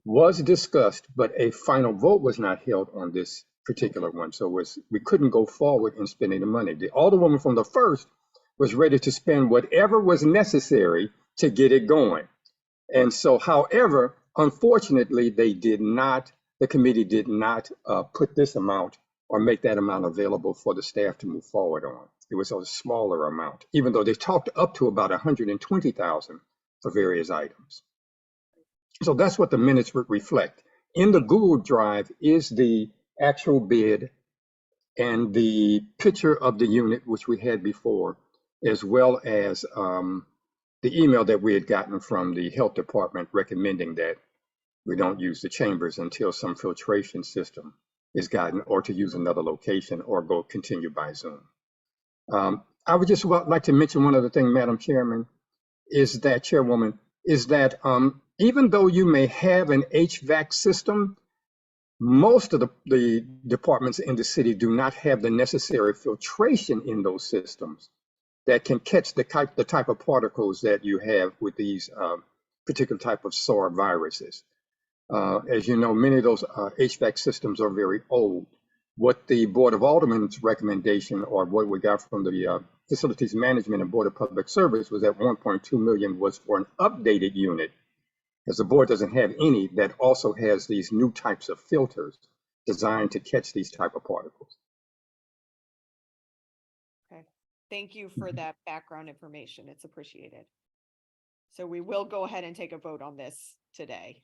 was discussed, but a final vote was not held on this particular one. So we couldn't go forward in spending the money. The Alderwoman from the first was ready to spend whatever was necessary to get it going. And so, however, unfortunately, the committee did not put this amount or make that amount available for the staff to move forward on. It was a smaller amount, even though they talked up to about $120,000 for various items. So that's what the minutes would reflect. In the Google Drive is the actual bid and the picture of the unit, which we had before, as well as the email that we had gotten from the health department recommending that we don't use the chambers until some filtration system is gotten, or to use another location or continue by Zoom. I would just like to mention one other thing, Madam Chairman, Chairwoman, is that even though you may have an HVAC system, most of the departments in the city do not have the necessary filtration in those systems that can catch the type of particles that you have with these particular type of SARS viruses. As you know, many of those HVAC systems are very old. What the Board of Aldermen's recommendation, or what we got from the Facilities Management and Board of Public Service, was that $1.2 million was for an updated unit, as the board doesn't have any that also has these new types of filters designed to catch these type of particles. Okay, thank you for that background information. It's appreciated. So we will go ahead and take a vote on this today.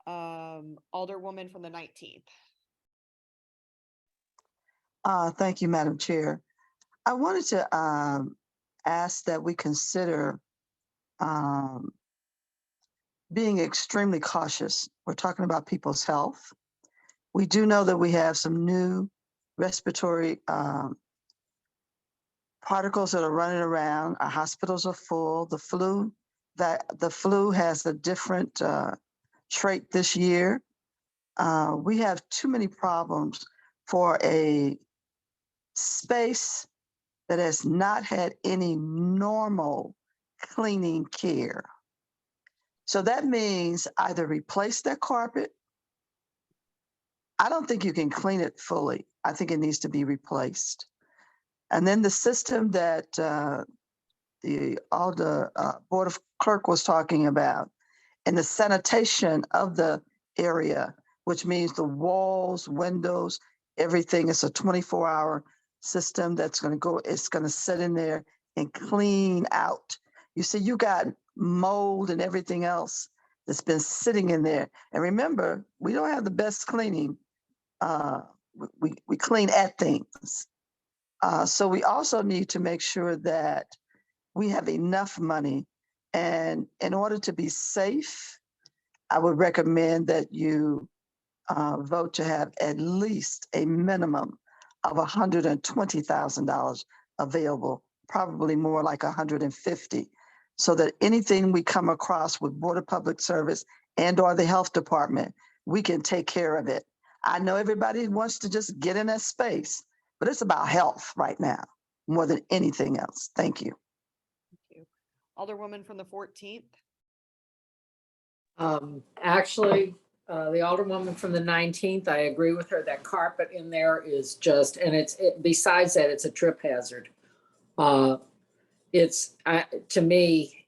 Alderwoman from the 19th. Thank you, Madam Chair. I wanted to ask that we consider being extremely cautious. We're talking about people's health. We do know that we have some new respiratory particles that are running around. Our hospitals are full. The flu has a different trait this year. We have too many problems for a space that has not had any normal cleaning care. So that means either replace their carpet. I don't think you can clean it fully. I think it needs to be replaced. And then the system that all the Board of Clerk was talking about, and the sanitation of the area, which means the walls, windows, everything is a 24-hour system that's going to go, it's going to sit in there and clean out. You see, you got mold and everything else that's been sitting in there. And remember, we don't have the best cleaning. We clean at things. So we also need to make sure that we have enough money. And in order to be safe, I would recommend that you vote to have at least a minimum of $120,000 available, probably more like 150, so that anything we come across with Board of Public Service and or the health department, we can take care of it. I know everybody wants to just get in that space, but it's about health right now more than anything else. Thank you. Thank you. Alderwoman from the 14th. Actually, the Alderwoman from the 19th, I agree with her. That carpet in there is just, and besides that, it's a trip hazard. To me,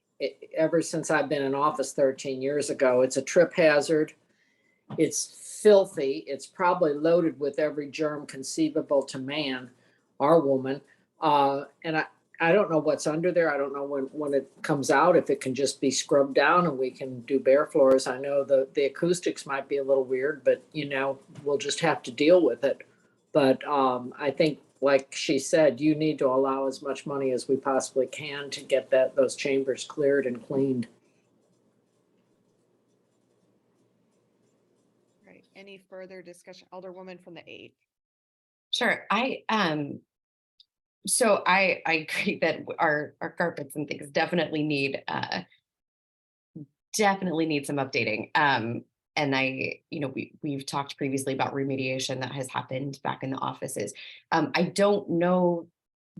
ever since I've been in office 13 years ago, it's a trip hazard. It's filthy. It's probably loaded with every germ conceivable to man or woman. And I don't know what's under there. I don't know when it comes out, if it can just be scrubbed down and we can do bare floors. I know the acoustics might be a little weird, but we'll just have to deal with it. But I think, like she said, you need to allow as much money as we possibly can to get those chambers cleared and cleaned. Right. Any further discussion? Alderwoman from the 8th. Sure. So I agree that our carpets and things definitely need some updating. And we've talked previously about remediation that has happened back in the offices. I don't know,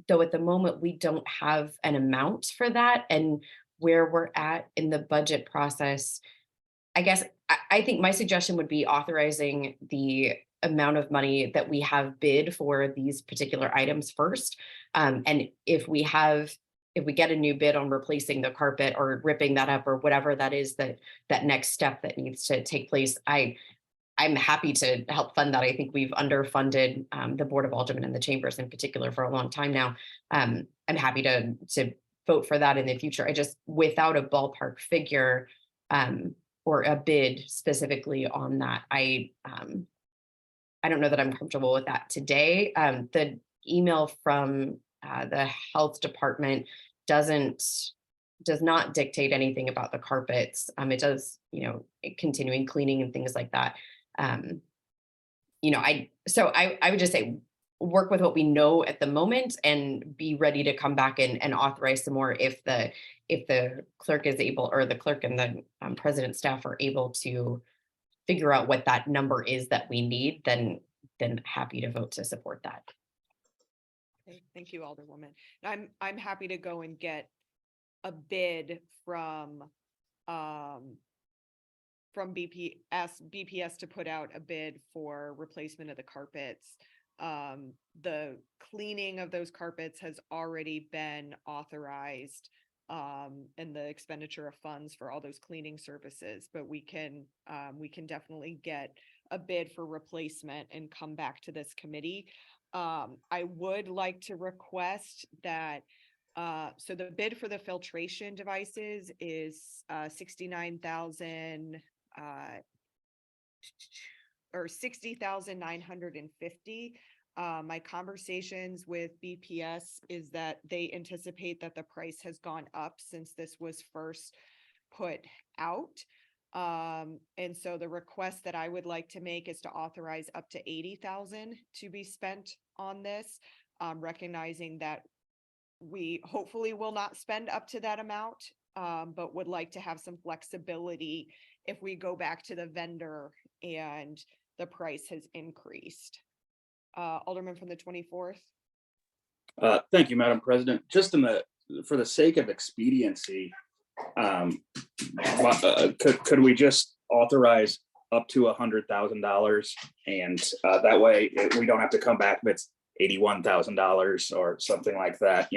though, at the moment, we don't have an amount for that, and where we're at in the budget process. I guess I think my suggestion would be authorizing the amount of money that we have bid for these particular items first. And if we get a new bid on replacing the carpet or ripping that up or whatever that is, that next step that needs to take place, I'm happy to help fund that. I think we've underfunded the Board of Aldermen and the chambers in particular for a long time now. I'm happy to vote for that in the future. I just, without a ballpark figure or a bid specifically on that, I don't know that I'm comfortable with that today. The email from the health department does not dictate anything about the carpets. It does, continuing cleaning and things like that. I would just say work with what we know at the moment and be ready to come back and authorize some more if the clerk is able, or the clerk and the president's staff are able to figure out what that number is that we need, then happy to vote to support that. Okay, thank you, Alderwoman. I'm happy to go and get a bid from BPS to put out a bid for replacement of the carpets. The cleaning of those carpets has already been authorized, and the expenditure of funds for all those cleaning services, but we can definitely get a bid for replacement and come back to this committee. I would like to request that so the bid for the filtration devices is $69,000 or $60,950. My conversations with BPS is that they anticipate that the price has gone up since this was first put out. And so the request that I would like to make is to authorize up to $80,000 to be spent on this, recognizing that we hopefully will not spend up to that amount, but would like to have some flexibility if we go back to the vendor and the price has increased. Alderman from the 24th. Thank you, Madam President. Just for the sake of expediency, could we just authorize up to $100,000, and that way we don't have to come back if it's $81,000 or something like that.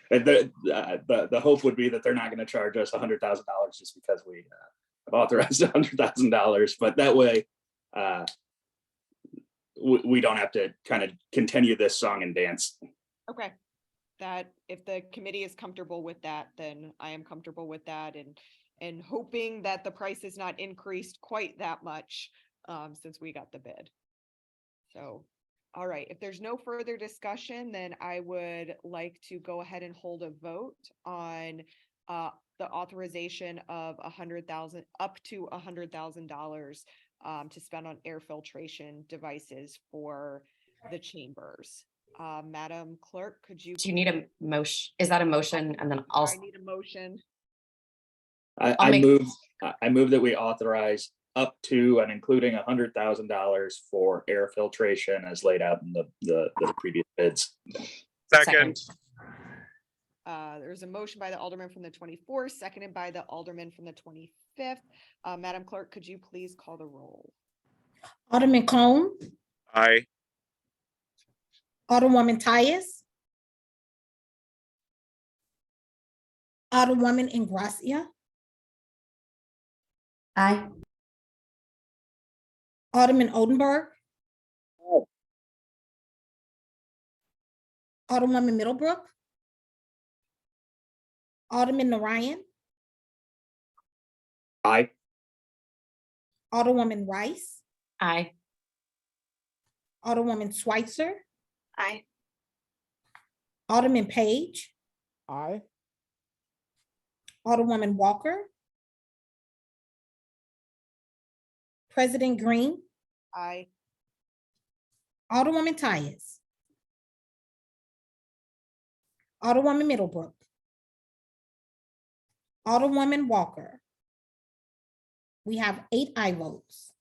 The hope would be that they're not going to charge us $100,000 just because we have authorized $100,000, but that way we don't have to kind of continue this song and dance. Okay. That if the committee is comfortable with that, then I am comfortable with that, and hoping that the price is not increased quite that much since we got the bid. So, all right, if there's no further discussion, then I would like to go ahead and hold a vote on the authorization of $100,000 up to $100,000 to spend on air filtration devices for the chambers. Madam Clerk, could you? Do you need a motion? Is that a motion? And then I need a motion. I move that we authorize up to and including $100,000 for air filtration as laid out in the previous bids. Second. There's a motion by the Alderman from the 24th, seconded by the Alderman from the 25th. Madam Clerk, could you please call the roll? Alderman Cone, Aye. Alderwoman Tyus, Alderwoman Ingracia, Aye. Alderman Odenberg, Alderwoman Middlebrook, Alderman Narayan, Aye. Alderwoman Rice, Aye. Alderwoman Schweitzer, Aye. Alderman Page, Aye. Alderwoman Walker, President Green, Aye. Alderwoman Tyus, Alderwoman Middlebrook, Alderwoman Walker. We have 8 aye votes.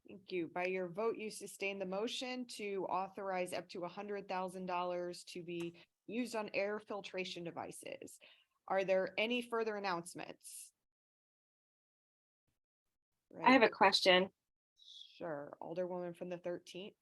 Thank you. By your vote, you sustain the motion to authorize up to $100,000 to be used on air filtration devices. Are there any further announcements? I have a Right. question. Sure. Alderwoman from the 13th.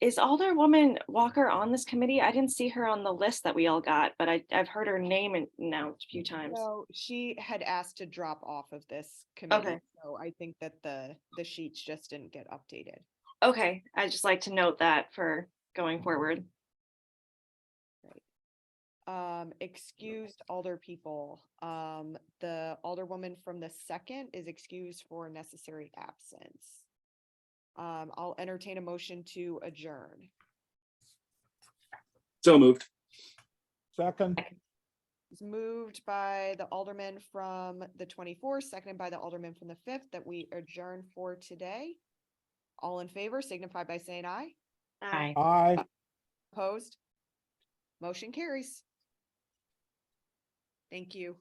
Is Alderwoman Walker on this committee? I didn't see her on the list that we all got, but I've heard her name announced a few times. So she had asked to drop off of this committee. Okay. So I think that the sheets just didn't get updated. Okay, I'd just like to note that for going forward. Excused alder people. The Alderwoman from the 2nd is excused for necessary absence. I'll entertain a motion to adjourn. So moved. Second. It's moved by the Alderman from the 24th, seconded by the Alderman from the 5th, that we adjourn for today. All in favor signify by saying aye. Aye. Aye. Opposed? Motion carries. Thank you.